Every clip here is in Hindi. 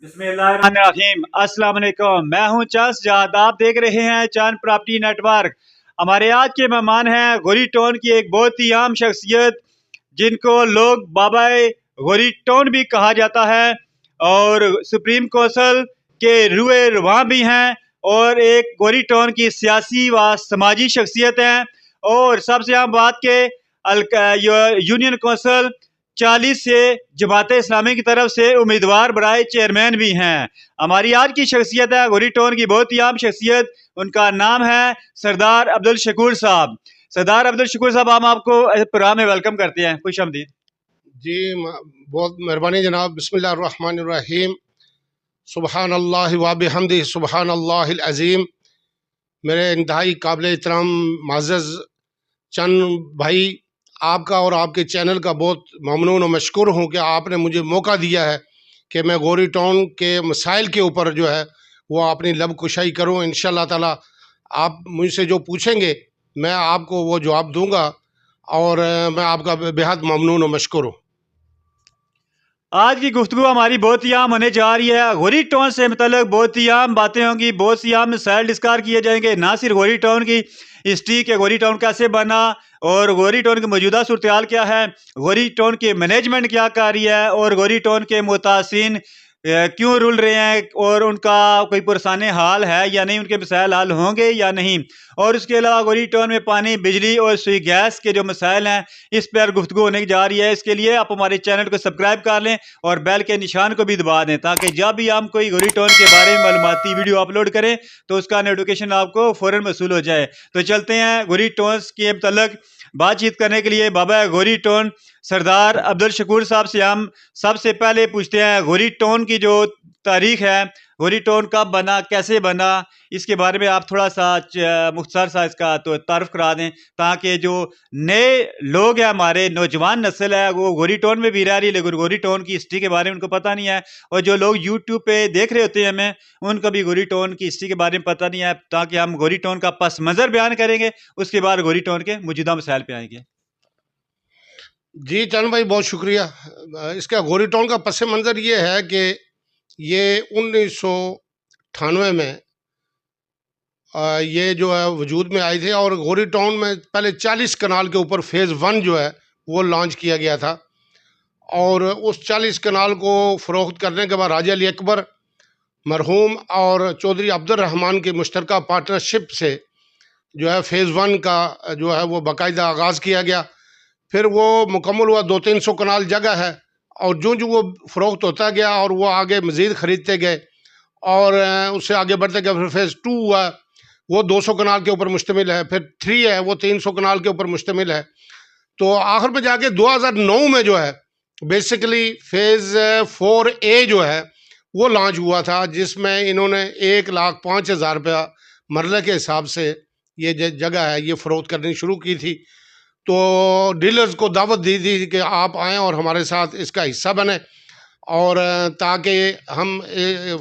बिस्मिल्लाहिर्रहमानिर्रहीम। अस्सलाम वालेकुम। मैं हूं चस जाद, आप देख रहे हैं चांद प्रॉपर्टी नेटवर्क। हमारे आज के मेहमान हैं गोरी टाउन की एक बहुत ही आम शख्सियत, जिनको लोग बाबा गोरी टाउन भी कहा जाता है और सुप्रीम कौंसिल के रुए रुआ भी हैं और एक गोरी टाउन की सियासी व समाजी शख्सियत हैं। और सबसे आम बात के यूनियन कौंसिल 40 से जमात इस्लामी की तरफ से उम्मीदवार बराए चेयरमैन भी हैं। हमारी आज की शख्सियत है गोरी टाउन की बहुत ही आम शख्सियत, उनका नाम है सरदार अब्दुल शकूर साहब। सरदार अब्दुल शकूर साहब, हम आपको प्रोग्राम में वेलकम करते हैं, खुश आमदीद। जी बहुत मेहरबानी जनाब। बिस्मिल्लाहिर्रहमानिर्रहीम। सुबहान अल्लाह व बिहम्दिही सुबहान अल्लाहिल अज़ीम। मेरे इंतहाई काबिल एहतराम माज़ज़ चंद भाई, आपका और आपके चैनल का बहुत ममनून और मशकूर हूँ कि आपने मुझे मौका दिया है कि मैं गोरी टाउन के मसाइल के ऊपर जो है वो अपनी लब कुशाई करूँ। इंशाअल्लाह ताला आप मुझसे जो पूछेंगे मैं आपको वो जवाब दूँगा और मैं आपका बेहद ममनून और मशकूर हूँ। आज की गुफ्तगू हमारी बहुत ही आम होने जा रही है। गोरी टाउन से मतलब बहुत ही आम बातें होंगी, बहुत सी आम मिसाइल डिस्कस किए जाएंगे, ना सिर्फ गोरी टाउन की हिस्ट्री के गोरी टाउन कैसे बना और गोरी टाउन की मौजूदा सूरत हाल क्या है, गोरी टाउन की मैनेजमेंट क्या कर रही है और गोरी टाउन के मुतासिन क्यों रुल रहे हैं और उनका कोई पुरसान हाल है या नहीं, उनके मसाइल हल होंगे या नहीं। और उसके अलावा गोरी टाउन में पानी, बिजली और सुई गैस के जो मसाइल हैं, इस पर गुफ्तगू होने जा रही है। इसके लिए आप हमारे चैनल को सब्सक्राइब कर लें और बेल के निशान को भी दबा दें, ताकि जब भी हम कोई गोरी टाउन के बारे में मालूमाती वीडियो अपलोड करें तो उसका नोटिफिकेशन आपको फ़ौरन मसूल हो जाए। तो चलते हैं गोरी टाउन के मतलब बातचीत करने के लिए बाबा गोरी टाउन सरदार अब्दुल शकूर साहब से हम सबसे पहले पूछते हैं, गोरी टाउन की जो तारीख है, गोरी टाउन कब बना, कैसे बना, इसके बारे में आप थोड़ा सा मुख्तसर सा इसका तो तारुफ करा दें, ताकि जो नए लोग हैं, हमारे नौजवान नस्ल है, वो गोरी टाउन में भी रह रही है लेकिन गोरी टाउन की हिस्ट्री के बारे में उनको पता नहीं है। और जो लोग यूट्यूब पे देख रहे होते हैं हमें, उनको भी गोरी टाउन की हिस्ट्री के बारे में पता नहीं है। ताकि हम गोरी टाउन का पस मंज़र बयान करेंगे, उसके बाद गोरी टाउन के मौजूदा मसाइल पे आएंगे। जी चंद भाई, बहुत शुक्रिया। इसका गोरी टाउन का पस मंज़र ये है कि ये 1998 में ये जो है वजूद में आए थे और गोरी टाउन में पहले 40 कनाल के ऊपर फ़ेज़ 1 जो है वो लॉन्च किया गया था। और उस 40 कनाल को फ़रोख्त करने के बाद राजा अली अकबर मरहूम और चौधरी अब्दुर्रहमान की मुश्तरका पार्टनरशिप से जो है फ़ेज़ 1 का जो है वो बाकायदा आगाज़ किया गया। फिर वो मुकम्मल हुआ, 200-300 कनाल जगह है और जो जो वो फ़रोख्त होता गया और वो आगे मज़ीद ख़रीदते गए और उससे आगे बढ़ते गए। फिर फ़ेज़ 2 हुआ, वो 200 कनाल के ऊपर मुश्तमिल है। फिर 3 है, वो 300 कनाल के ऊपर मुश्तमिल है। तो आखिर में जाके 2009 में जो है बेसिकली फ़ेज़ 4A जो है वो लॉन्च हुआ था, जिसमें इन्होंने 1,05,000 रुपया मरले के हिसाब से ये जगह है ये फ़रोख्त करनी शुरू की थी। तो डीलर्स को दावत दी थी कि आप आएँ और हमारे साथ इसका हिस्सा बने और ताकि हम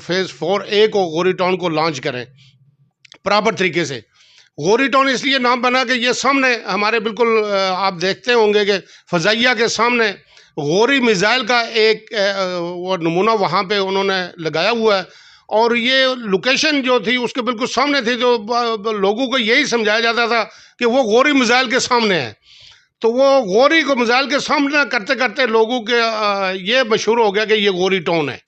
फ़ेज़ 4A को गोरी टाउन को लॉन्च करें प्रॉपर तरीके से। गोरी टाउन इसलिए नाम बना कि ये सामने हमारे बिल्कुल आप देखते होंगे कि फ़ज़ाइया के सामने गोरी मिसाइल का एक वो नमूना वहाँ पे उन्होंने लगाया हुआ है और ये लोकेशन जो थी उसके बिल्कुल सामने थी। तो लोगों को यही समझाया जाता था कि वो गोरी मिसाइल के सामने है। तो वो गोरी को मिसाइल के सामना करते करते लोगों के ये मशहूर हो गया कि ये गोरी टाउन है।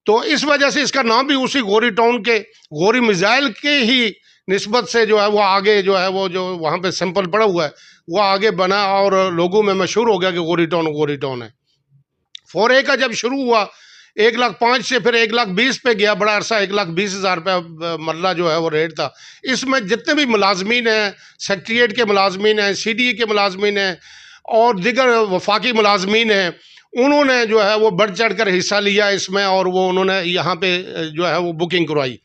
तो इस वजह से इसका नाम भी उसी गोरी टाउन के गोरी मिसाइल के ही निस्बत से जो है वो आगे जो है वो जो वहाँ पे सैंपल पड़ा हुआ है वो आगे बना और लोगों में मशहूर हो गया कि गोरी टाउन है। 4A का जब शुरू हुआ 1,05,000 से फिर 1,20,000 पे गया, बड़ा अरसा 1,20,000 रुपया मरला जो है वो रेट था। इसमें जितने भी मुलाजमीन हैं, सेक्रेटेरिएट के मुलाजमीन हैं, CDE के मुलाजमीन हैं और दिगर वफाकी मुलाजमीन हैं, उन्होंने जो है वो बढ़ चढ़ कर हिस्सा लिया इसमें और वो उन्होंने यहाँ पे जो है वो बुकिंग करवाई।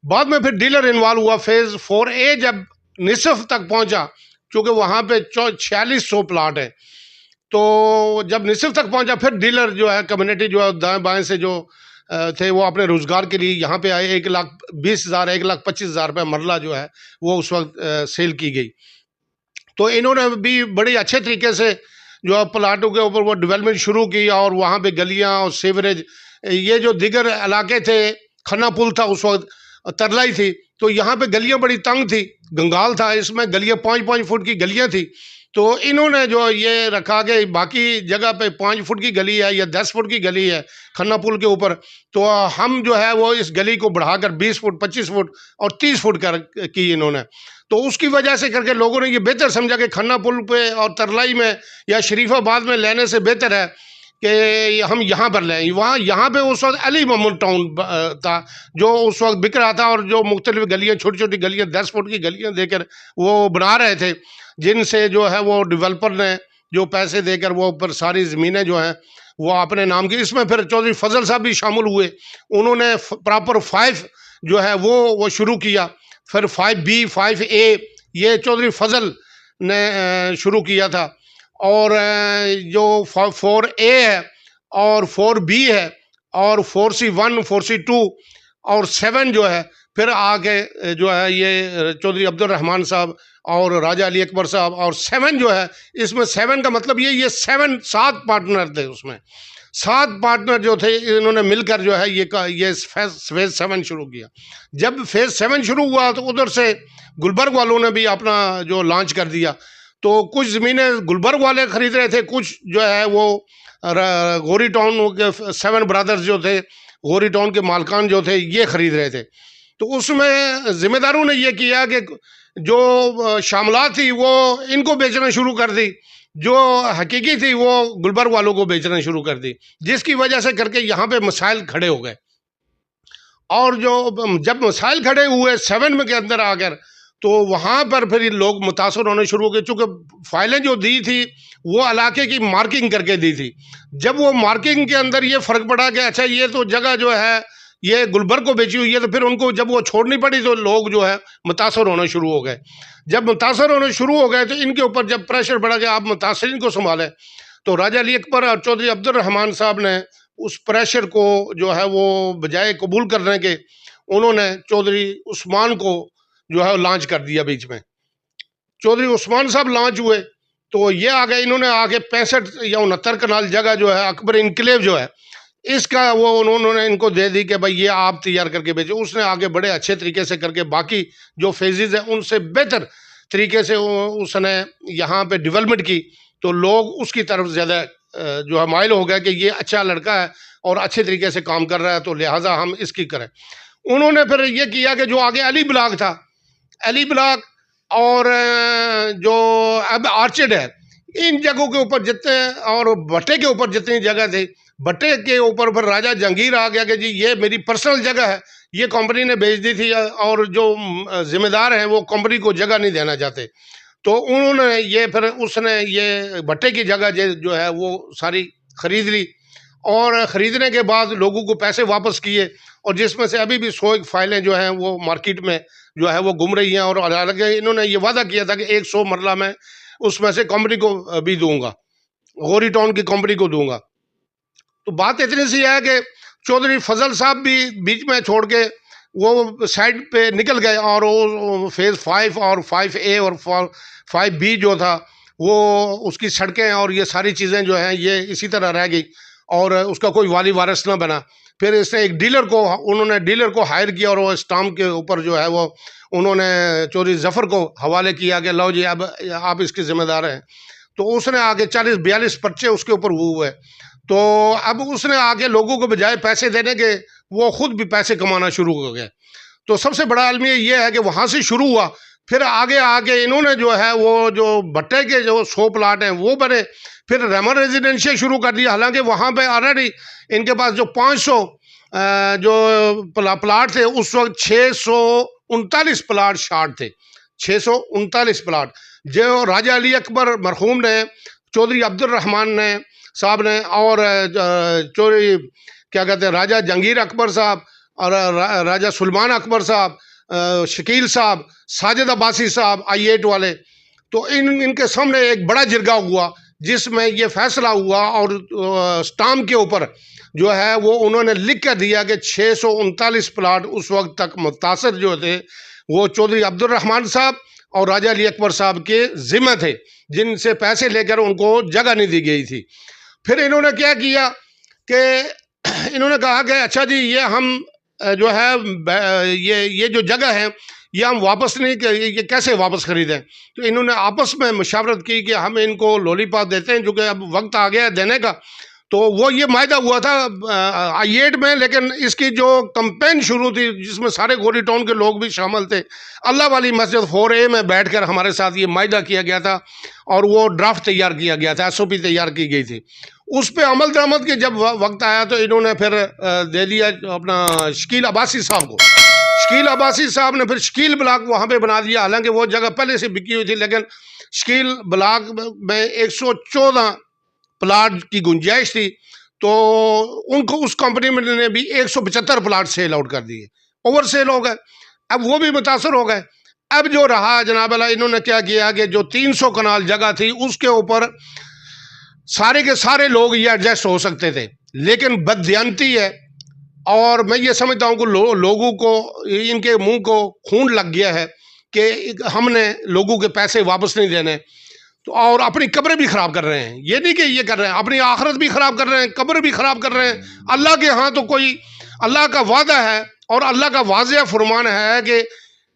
बाद में फिर डीलर इन्वॉल्व हुआ। फ़ेज़ 4A जब निसफ तक पहुँचा, चूँकि वहाँ पे 4600 प्लाट है, तो जब निसफ तक पहुँचा फिर डीलर जो है कम्युनिटी जो है दाएँ बाएँ से जो थे वो अपने रोज़गार के लिए यहाँ पे आए। 1,20,000 1,25,000 रुपये मरला जो है वो उस वक्त सेल की गई। तो इन्होंने भी बड़ी अच्छे तरीके से जो है प्लाटों के ऊपर वो डेवलपमेंट शुरू की और वहाँ पे गलियाँ और सीवरेज ये जो दिगर इलाके थे, खन्ना पुल था उस वक्त, तरलाई थी, तो यहाँ पे गलियां बड़ी तंग थी, गंगाल था, इसमें गलियां 5-5 फुट की गलियां थी। तो इन्होंने जो ये रखा कि बाकी जगह पे 5 फुट की गली है या 10 फुट की गली है खन्ना पुल के ऊपर, तो हम जो है वो इस गली को बढ़ाकर 20 फुट, 25 फुट और 30 फुट कर की इन्होंने। तो उसकी वजह से करके लोगों ने ये बेहतर समझा कि खन्ना पुल पे और तरलाई में या शरीफाबाद में लेने से बेहतर है कि हम यहाँ पर लें। यहाँ पे उस वक्त अली मोहम्मद टाउन था जो उस वक्त बिक रहा था, और जो मुख्तलिफ गलियाँ, छोटी छोटी गलियाँ, 10 फुट की गलियाँ देकर वो बना रहे थे, जिनसे जो है वो डेवलपर ने जो पैसे देकर वो ऊपर सारी ज़मीनें जो हैं वो अपने नाम की। इसमें फिर चौधरी फजल साहब भी शामिल हुए, उन्होंने प्रॉपर 5 जो है वो शुरू किया। फिर 5B 5A ये चौधरी फजल ने शुरू किया था, और जो 4A है और 4B है और 4C1 4C2 और 7 जो है फिर आगे जो है ये चौधरी अब्दुल रहमान साहब और राजा अली अकबर साहब, और 7 जो है इसमें 7 का मतलब ये 7 पार्टनर थे, उसमें 7 पार्टनर जो थे इन्होंने मिलकर जो है ये फेज़ 7 शुरू किया। जब फेज़ 7 शुरू हुआ तो उधर से गुलबर्ग वालों ने भी अपना जो लॉन्च कर दिया। तो कुछ ज़मीनें गुलबर्ग वाले ख़रीद रहे थे, कुछ जो है वो गौरी टाउन के 7 ब्रदर्स जो थे, गौरी टाउन के मालकान जो थे, ये ख़रीद रहे थे। तो उसमें ज़िम्मेदारों ने ये किया कि जो शामलात थी वो इनको बेचना शुरू कर दी, जो हकीकी थी वो गुलबर्ग वालों को बेचना शुरू कर दी, जिसकी वजह से करके यहाँ पे मसाइल खड़े हो गए। और जो जब मसाइल खड़े हुए 7 में के अंदर आकर, तो वहाँ पर फिर लोग मुतासर होने शुरू हो गए, चूँकि फाइलें जो दी थी वो इलाके की मार्किंग करके दी थी। जब वो मार्किंग के अंदर ये फ़र्क पड़ा कि अच्छा ये तो जगह जो है ये गुलबर्ग को बेची हुई है, तो फिर उनको जब वो छोड़नी पड़ी तो लोग जो है मुतासर होना शुरू हो गए। जब मुतासर होने शुरू हो गए तो इनके ऊपर जब प्रेशर बढ़ा कि आप मुतासरीन को संभालें, तो राजा अली अकबर और चौधरी अब्दुल रहमान साहब ने उस प्रेशर को जो है वो बजाय कबूल करने के, उन्होंने चौधरी उस्मान को जो है लॉन्च कर दिया। बीच में चौधरी उस्मान साहब लॉन्च हुए तो ये आ गए, इन्होंने आगे 65 या 69 कनाल जगह जो है अकबर इनकलेव जो है इसका वो उन्होंने इनको दे दी कि भाई ये आप तैयार करके बेचो। उसने आगे बड़े अच्छे तरीके से करके बाकी जो फेजेज़ हैं उनसे बेहतर तरीके से उसने यहाँ पे डेवलपमेंट की, तो लोग उसकी तरफ ज़्यादा जो है माइल हो गया कि ये अच्छा लड़का है और अच्छे तरीके से काम कर रहा है, तो लिहाजा हम इसकी करें। उन्होंने फिर ये किया कि जो आगे अली ब्लॉक था, अली ब्लॉक और जो अब आर्चिड है, इन जगहों के ऊपर जितने और भट्टे के ऊपर जितनी जगह थी, भट्टे के ऊपर फिर राजा जहांगीर आ गया कि जी ये मेरी पर्सनल जगह है, ये कंपनी ने बेच दी थी, और जो जिम्मेदार हैं वो कंपनी को जगह नहीं देना चाहते। तो उन्होंने ये फिर उसने ये भट्टे की जगह जो है वो सारी ख़रीद ली, और ख़रीदने के बाद लोगों को पैसे वापस किए, और जिसमें से अभी भी 100 फाइलें जो हैं वो मार्केट में जो है वो घूम रही हैं। और हालांकि इन्होंने ये वादा किया था कि 100 मरला मैं उसमें से कंपनी को भी दूंगा, गौरी टाउन की कंपनी को दूंगा। तो बात इतनी सी है कि चौधरी फजल साहब भी बीच में छोड़ के वो साइड पे निकल गए, और वो फेज़ 5 और 5A और 5B जो था वो उसकी सड़कें और ये सारी चीज़ें जो हैं ये इसी तरह रह गई, और उसका कोई वाली वारिस ना बना। फिर इसने एक उन्होंने डीलर को हायर किया, और वो स्टाम्प के ऊपर जो है वो उन्होंने चौधरी जफ़र को हवाले किया कि लो जी अब आप इसके ज़िम्मेदार हैं। तो उसने आगे 40-42 पर्चे उसके ऊपर हुए। तो अब उसने आगे लोगों को बजाय पैसे देने के वो ख़ुद भी पैसे कमाना शुरू हो गए। तो सबसे बड़ा अलमिया ये है कि वहाँ से शुरू हुआ, फिर आगे इन्होंने जो है वो जो भट्टे के जो 100 प्लाट हैं वो बने, फिर रेमन रेजिडेंशियल शुरू कर दिया। हालांकि वहाँ पे ऑलरेडी इनके पास जो 500 जो प्लाट थे उस वक्त 639 प्लाट शार्ट थे, 639 प्लाट जो राजा अली अकबर मरहूम ने, चौधरी अब्दुल रहमान ने साहब ने, और चौधरी क्या कहते हैं राजा जहांगीर अकबर साहब और राजा सुलेमान अकबर साहब, शकील साहब, साजिद अब्बासी साहब I8 वाले, तो इनके सामने एक बड़ा जिरगा हुआ जिसमें ये फैसला हुआ, और स्टाम्प के ऊपर जो है वो उन्होंने लिख कर दिया कि 639 प्लाट उस वक्त तक मुतासर जो थे वो चौधरी अब्दुल रहमान साहब और राजा अली अकबर साहब के ज़िम्मे थे, जिनसे पैसे लेकर उनको जगह नहीं दी गई थी। फिर इन्होंने क्या किया कि इन्होंने कहा कि अच्छा जी ये हम जो है ये जो जगह है ये हम वापस नहीं ये कैसे वापस खरीदें। तो इन्होंने आपस में मशावरत की कि हम इनको लॉलीपॉप देते हैं, जो कि अब वक्त आ गया है देने का। तो वो ये मायदा हुआ था I8 में, लेकिन इसकी जो कंपेन शुरू थी जिसमें सारे गोरी टाउन के लोग भी शामिल थे, अल्लाह वाली मस्जिद 4A में बैठकर हमारे साथ ये मायदा किया गया था और वो ड्राफ्ट तैयार किया गया था, SOP तैयार की गई थी। उस पर अमल दरामद के जब वक्त आया तो इन्होंने फिर दे दिया अपना शकील अब्बासी साहब को। शकील अब्बासी साहब ने फिर शकील ब्लॉक वहाँ पे बना दिया, हालांकि वो जगह पहले से बिकी हुई थी, लेकिन शकील ब्लॉक में 114 प्लाट की गुंजाइश थी। तो उनको उस कंपनी में ने भी 175 प्लाट सेल आउट कर दिए, ओवर सेल हो गए। अब वो भी मुतासर हो गए। अब जो रहा जनाब अल्लाह, इन्होंने क्या किया कि जो 300 कनाल जगह थी उसके ऊपर सारे के सारे लोग ये एडजस्ट हो सकते थे, लेकिन बददियानती है। और मैं ये समझता हूँ कि लोगों को इनके मुंह को खून लग गया है कि हमने लोगों के पैसे वापस नहीं देने। तो और अपनी कब्रें भी ख़राब कर रहे हैं, ये नहीं कि ये कर रहे हैं, अपनी आखिरत भी ख़राब कर रहे हैं, कब्र भी ख़राब कर रहे हैं। अल्लाह के यहाँ तो कोई अल्लाह का वादा है और अल्लाह का वाज़ेह फरमान है कि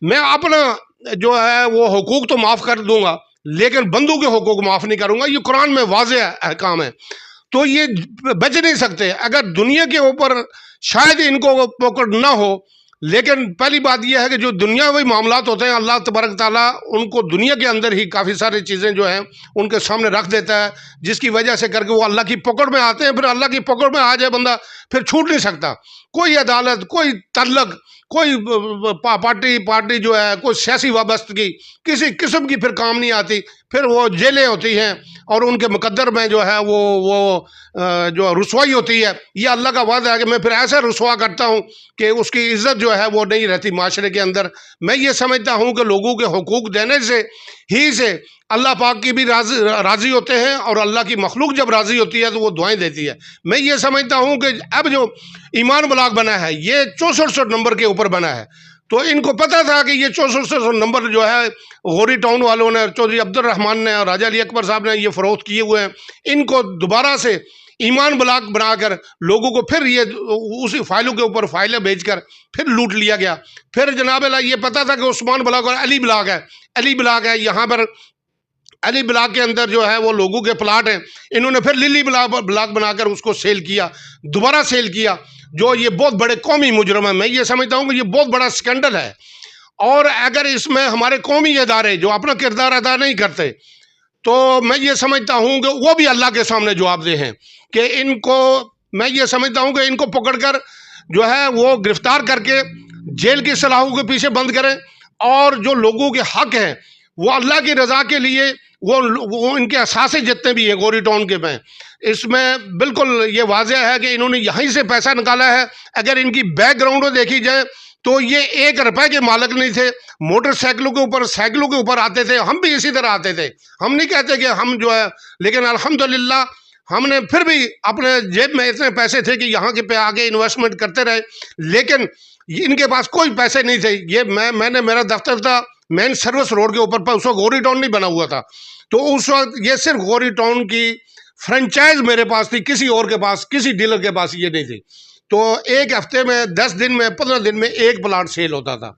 मैं अपना जो है वो हुकूक तो माफ़ कर दूंगा, लेकिन बंदों के हुकूक माफ़ नहीं करूंगा। ये कुरान में वाज़ेह अहकाम है, तो ये बच नहीं सकते। अगर दुनिया के ऊपर शायद इनको पकड़ ना हो, लेकिन पहली बात यह है कि जो दुनियावी मामलात होते हैं, अल्लाह तबारक ताला उनको दुनिया के अंदर ही काफ़ी सारी चीज़ें जो हैं उनके सामने रख देता है, जिसकी वजह से करके वो अल्लाह की पकड़ में आते हैं। फिर अल्लाह की पकड़ में आ जाए बंदा, फिर छूट नहीं सकता। कोई अदालत, कोई तल्लक, कोई पार्टी जो है, कोई सियासी वाबस्तगी किसी किस्म की फिर काम नहीं आती। फिर वो जेलें होती हैं और उनके मुकद्दर में जो है वो जो रुसवाई होती है। ये अल्लाह का वादा है कि मैं फिर ऐसा रुसवा करता हूँ कि उसकी इज्जत जो है वो नहीं रहती माशरे के अंदर। मैं ये समझता हूँ कि लोगों के हुकूक देने से अल्लाह पाक की भी राज़ी होते हैं, और अल्लाह की मखलूक जब राज़ी होती है तो वो दुआएं देती है। मैं ये समझता हूँ कि अब जो ईमान ब्लॉक बना है ये 6400 नंबर के ऊपर बना है। तो इनको पता था कि ये 6400 नंबर जो है गौरी टाउन वालों ने, चौधरी अब्दुल रहमान ने और राजा अली अकबर साहब ने ये फरोख्त किए हुए हैं। इनको दोबारा से ईमान ब्लॉक बनाकर लोगों को फिर ये उसी फाइलों के ऊपर फाइलें भेजकर फिर लूट लिया गया। फिर जनाब अल्लाह ये पता था कि उस्मान ब्लॉक और अली ब्लॉक है, अली ब्लॉक है, यहाँ पर अली ब्लॉक के अंदर जो है वो लोगों के प्लाट हैं। इन्होंने फिर लिली ब्लॉक बनाकर उसको सेल किया, दोबारा सेल किया, जो ये बहुत बड़े कौमी मुजरम है। मैं ये समझता हूँ कि ये बहुत बड़ा स्कैंडल है, और अगर इसमें हमारे कौमी इदारे जो अपना किरदार अदा नहीं करते, तो मैं ये समझता हूँ कि वो भी अल्लाह के सामने जवाबदेह हैं। कि इनको, मैं ये समझता हूँ कि इनको पकड़कर जो है वो गिरफ्तार करके जेल की सलाहों के पीछे बंद करें, और जो लोगों के हक हैं वो अल्लाह की रज़ा के लिए वो इनके असासे जितने भी हैं गौरी टाउन के में, इसमें बिल्कुल ये वाज़ेह है कि इन्होंने यहीं से पैसा निकाला है। अगर इनकी बैकग्राउंड देखी जाए तो ये 1 रुपए के मालिक नहीं थे, मोटरसाइकिलों के ऊपर, साइकिलों के ऊपर आते थे। हम भी इसी तरह आते थे, हम नहीं कहते कि हम जो है, लेकिन अल्हम्दुलिल्लाह हमने फिर भी अपने जेब में इतने पैसे थे कि यहाँ के पे आगे इन्वेस्टमेंट करते रहे, लेकिन इनके पास कोई पैसे नहीं थे। ये मैंने मेरा दफ्तर था मेन सर्विस रोड के ऊपर, पर उस वक्त गौरी टाउन नहीं बना हुआ था। तो उस वक्त ये सिर्फ गौरी टाउन की फ्रेंचाइज मेरे पास थी, किसी और के पास, किसी डीलर के पास ये नहीं थी। तो एक हफ्ते में, 10 दिन में, 15 दिन में एक प्लाट सेल होता था।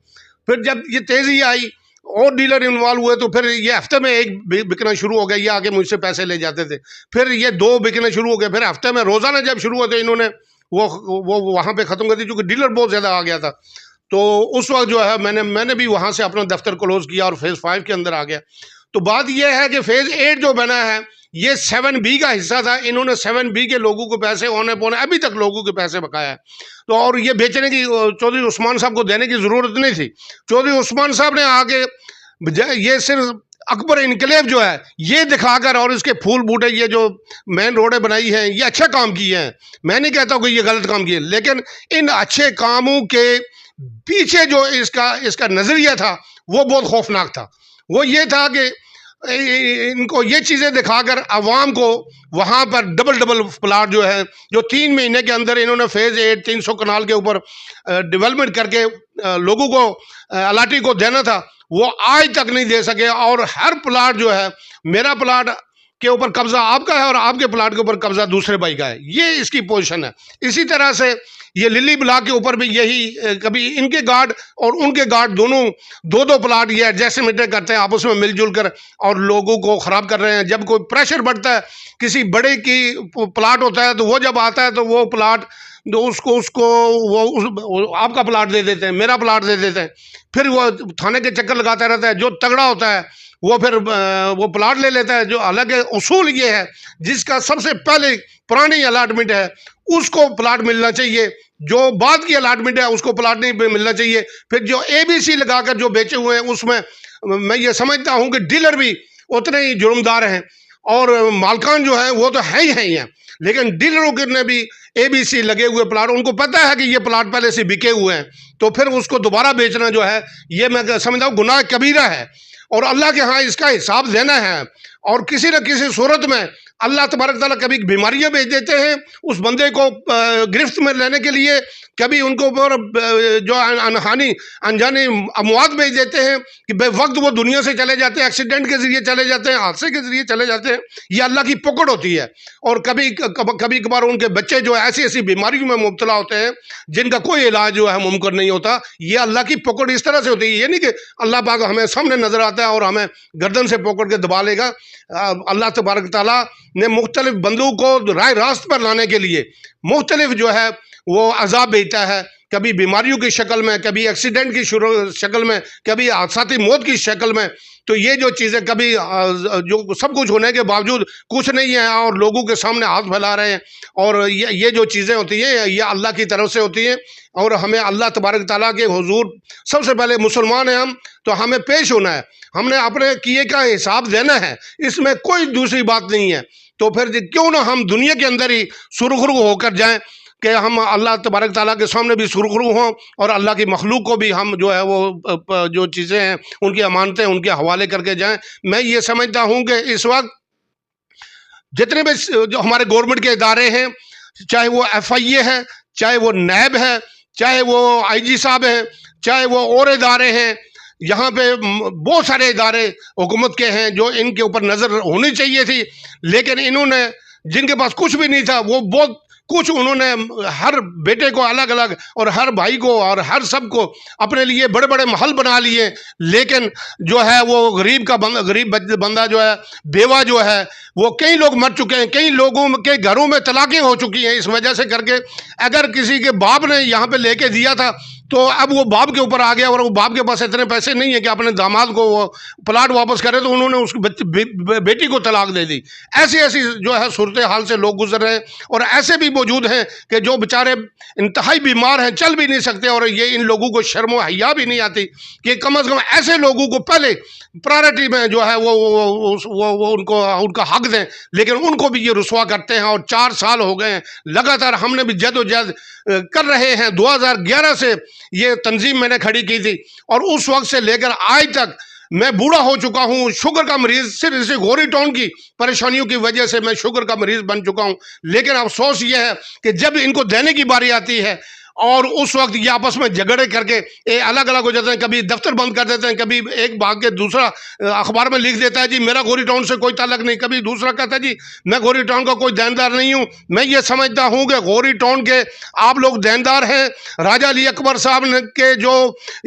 फिर जब ये तेज़ी आई और डीलर इन्वॉल्व हुए, तो फिर ये हफ्ते में एक बिकना शुरू हो गया। ये आगे मुझसे पैसे ले जाते थे, फिर ये 2 बिकने शुरू हो गए, फिर हफ्ते में रोज़ाना जब शुरू होते इन्होंने वो वहाँ पे ख़त्म कर दी, क्योंकि डीलर बहुत ज़्यादा आ गया था। तो उस वक्त जो है मैंने भी वहाँ से अपना दफ्तर क्लोज़ किया और फेज़ 5 के अंदर आ गया। तो बात यह है कि फेज़ 8 जो बना है ये 7B का हिस्सा था। इन्होंने 7B के लोगों को पैसे औने पौने अभी तक लोगों के पैसे बकाया है। तो और ये बेचने की चौधरी उस्मान साहब को देने की ज़रूरत नहीं थी। चौधरी उस्मान साहब ने आगे ये सिर्फ अकबर इनकलेब जो है ये दिखाकर, और इसके फूल बूटे, ये जो मेन रोडें बनाई हैं, ये अच्छा काम किए हैं। मैं नहीं कहता कि ये गलत काम किए, लेकिन इन अच्छे कामों के पीछे जो इसका नज़रिया था वो बहुत खौफनाक था। वो ये था कि इनको ये चीज़ें दिखाकर अवाम को वहाँ पर डबल प्लाट जो है, जो 3 महीने के अंदर इन्होंने फेज़ 8 300 कनाल के ऊपर डेवलपमेंट करके लोगों को अलाटी को देना था, वो आज तक नहीं दे सके। और हर प्लाट जो है, मेरा प्लाट के ऊपर कब्जा आपका है और आपके प्लाट के ऊपर कब्जा दूसरे भाई का है। ये इसकी पोजीशन है। इसी तरह से ये लिली ब्लॉक के ऊपर भी यही, कभी इनके गार्ड और उनके गार्ड दोनों दो दो प्लाट ये एडजस्टमेंट करते हैं आपस में मिलजुल कर और लोगों को ख़राब कर रहे हैं। जब कोई प्रेशर बढ़ता है, किसी बड़े की प्लाट होता है, तो वो जब आता है तो वो प्लाट तो वो आपका प्लाट दे देते हैं, मेरा प्लाट दे देते हैं। फिर वो थाने के चक्कर लगाता रहता है। जो तगड़ा होता है वो फिर वो प्लाट ले लेता है। जो अलग है, उसूल ये है, जिसका सबसे पहले पुरानी अलाटमेंट है उसको प्लाट मिलना चाहिए, जो बाद की अलाटमेंट है उसको प्लाट नहीं मिलना चाहिए। फिर जो ABC लगाकर जो बेचे हुए हैं उसमें मैं ये समझता हूँ कि डीलर भी उतने ही जुर्मदार हैं और मालकान जो है वो तो है ही हैं, लेकिन डीलरों के ने भी ABC लगे हुए प्लाट, उनको पता है कि ये प्लाट पहले से बिके हुए हैं, तो फिर उसको दोबारा बेचना जो है ये मैं समझता हूँ गुनाह कबीरा है और अल्लाह के यहाँ इसका हिसाब देना है। और किसी न किसी सूरत में अल्लाह तबारक ताला कभी बीमारियां भेज देते हैं उस बंदे को गिरफ्त में लेने के लिए, कभी उनको ऊपर जो अनहानी अनजानी अमवात भेज देते हैं कि बेवक्त वो दुनिया से चले जाते हैं, एक्सीडेंट के जरिए चले जाते हैं, हादसे के जरिए चले जाते हैं। ये अल्लाह की पकड़ होती है। और कभी कभार उनके बच्चे जो ऐसी ऐसी बीमारियों में मुब्तला होते हैं जिनका कोई इलाज जो है मुमकिन नहीं होता। ये अल्लाह की पकड़ इस तरह से होती है। ये नहीं कि अल्लाह पाक हमें सामने नजर आता है और हमें गर्दन से पकड़ के दबा लेगा। अल्लाह तबारक ताला ने मुख्तलिफ बंदों को राह रास्त पर लाने के लिए मुख्तलिफ जो है वो अजाब भेजता है, कभी बीमारियों की शक्ल में, कभी एक्सीडेंट की शक्ल में, कभी हादसाती मौत की शक्ल में। तो ये जो चीज़ें कभी जो सब कुछ होने के बावजूद कुछ नहीं है और लोगों के सामने हाथ फैला रहे हैं, और ये जो चीज़ें होती हैं ये अल्लाह की तरफ से होती हैं। और हमें अल्लाह तबारक ताला के हुजूर, सबसे पहले मुसलमान हैं हम, तो हमें पेश होना है, हमने अपने किए का हिसाब देना है, इसमें कोई दूसरी बात नहीं है। तो फिर क्यों ना हम दुनिया के अंदर ही सुरखरू होकर जाएं कि हम अल्लाह तबारक ताला के सामने भी सुरखरू हों और अल्लाह की मखलूक को भी हम जो है वो जो चीज़ें हैं उनकी अमानतें उनके हवाले करके जाएं। मैं ये समझता हूँ कि इस वक्त जितने भी जो हमारे गवर्नमेंट के इदारे हैं, चाहे वो FIA है, चाहे वो नैब है, चाहे वो IG साहब हैं, चाहे वो और इदारे हैं, यहाँ पे बहुत सारे इदारे हुकूमत के हैं जो इनके ऊपर नज़र होनी चाहिए थी, लेकिन इन्होंने, जिनके पास कुछ भी नहीं था, वो बहुत कुछ उन्होंने हर बेटे को अलग अलग और हर भाई को और हर सब को अपने लिए बड़े बड़े महल बना लिए। लेकिन जो है वो गरीब बंदा जो है, बेवा जो है, वो कई लोग मर चुके हैं, कई लोगों के घरों में तलाक़ें हो चुकी हैं इस वजह से करके। अगर किसी के बाप ने यहाँ पे लेके दिया था तो अब वो बाप के ऊपर आ गया और वो बाप के पास इतने पैसे नहीं है कि अपने दामाद को वो प्लाट वापस करे, तो उन्होंने उस बेटी को तलाक दे दी। ऐसी ऐसी जो है सूरत हाल से लोग गुजर रहे हैं। और ऐसे भी मौजूद हैं कि जो बेचारे इंतहाई बीमार हैं, चल भी नहीं सकते, और ये इन लोगों को शर्म व हया भी नहीं आती कि कम अज़ कम ऐसे लोगों को पहले प्रायोरिटी में जो है वो उनको उनका हक दें। लेकिन उनको भी ये रुसवा करते हैं। और 4 साल हो गए हैं लगातार हमने भी जदोजहद कर रहे हैं। 2011 से ये तंजीम मैंने खड़ी की थी और उस वक्त से लेकर आज तक मैं बूढ़ा हो चुका हूँ। शुगर का मरीज, सिर्फ इसे गोरी टाउन की परेशानियों की वजह से मैं शुगर का मरीज बन चुका हूँ। लेकिन अफसोस ये है कि जब इनको देने की बारी आती है और उस वक्त ये आपस में झगड़े करके अलग अलग हो जाते हैं, कभी दफ्तर बंद कर देते हैं, कभी एक भाग के दूसरा अखबार में लिख देता है जी मेरा गोरी टाउन से कोई ताल्लुक नहीं, कभी दूसरा कहता है जी मैं गोरी टाउन का कोई देनदार नहीं हूँ। मैं ये समझता हूँ कि गोरी टाउन के आप लोग देनदार हैं। राजा अली अकबर साहब के जो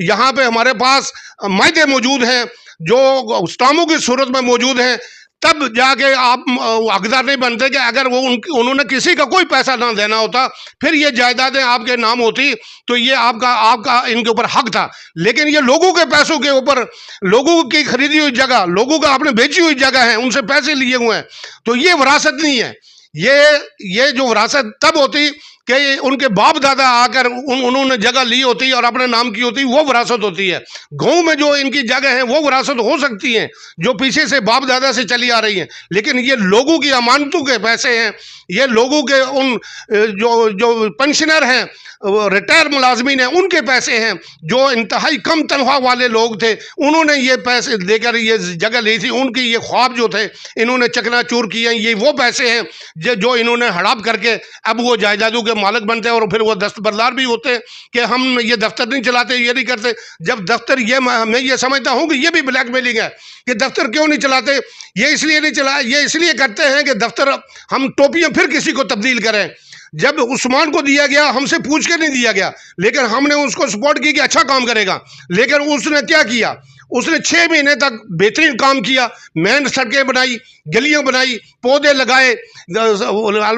यहाँ पे हमारे पास मायदे मौजूद हैं, जो स्टामों की सूरत में मौजूद हैं, तब जाके आप हकदार नहीं बनते कि अगर वो उन्होंने किसी का कोई पैसा ना देना होता फिर ये जायदादें आपके नाम होती तो ये आपका इनके ऊपर हक था। लेकिन ये लोगों के पैसों के ऊपर, लोगों की खरीदी हुई जगह, लोगों का आपने बेची हुई जगह है, उनसे पैसे लिए हुए हैं, तो ये विरासत नहीं है। ये जो विरासत तब होती कि उनके बाप दादा आकर उन्होंने जगह ली होती और अपने नाम की होती, वो विरासत होती है। गाँव में जो इनकी जगह है वो विरासत हो सकती है जो पीछे से बाप दादा से चली आ रही हैं। लेकिन ये लोगों की अमानतों के पैसे हैं, ये लोगों के उन जो पेंशनर हैं, रिटायर मुलाजमीन हैं उनके पैसे हैं, जो इंतहाई कम तनख्वाह वाले लोग थे उन्होंने ये पैसे देकर ये जगह ली थी, उनकी ये ख्वाब जो थे इन्होंने चकनाचूर किए। ये वो पैसे हैं जो इन्होंने हड़प करके अब वो जायदादों के मालिक बनते हैं और फिर वो दस्तबरदार भी होते हैं कि हम ये दफ्तर नहीं चलाते, ये नहीं करते। जब दफ्तर ये मैं ये समझता हूँ कि ये भी ब्लैकमेलिंग है कि दफ्तर क्यों नहीं चलाते। ये इसलिए नहीं चला, ये इसलिए करते हैं कि दफ्तर हम टोपियाँ फिर किसी को तब्दील करें। जब उस्मान को दिया गया हमसे पूछ के नहीं दिया गया, लेकिन हमने उसको सपोर्ट की कि अच्छा काम करेगा, लेकिन उसने क्या किया, उसने 6 महीने तक बेहतरीन काम किया, मेन सड़कें बनाई, गलियां बनाई, पौधे लगाए,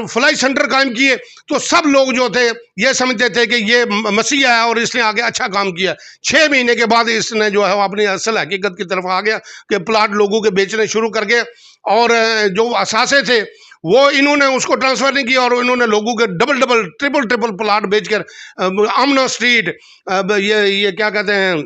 फ्लाई सेंटर कायम किए। तो सब लोग जो थे ये समझते थे कि ये मसीहा है और इसने आगे अच्छा काम किया। 6 महीने के बाद इसने जो है अपनी असल हकीकत की तरफ आ गया कि प्लाट लोगों के बेचने शुरू कर गए और जो असासे थे वो इन्होंने उसको ट्रांसफ़र नहीं किया और इन्होंने लोगों के डबल ट्रिपल प्लाट बेचकर आमना स्ट्रीट, ये क्या कहते हैं,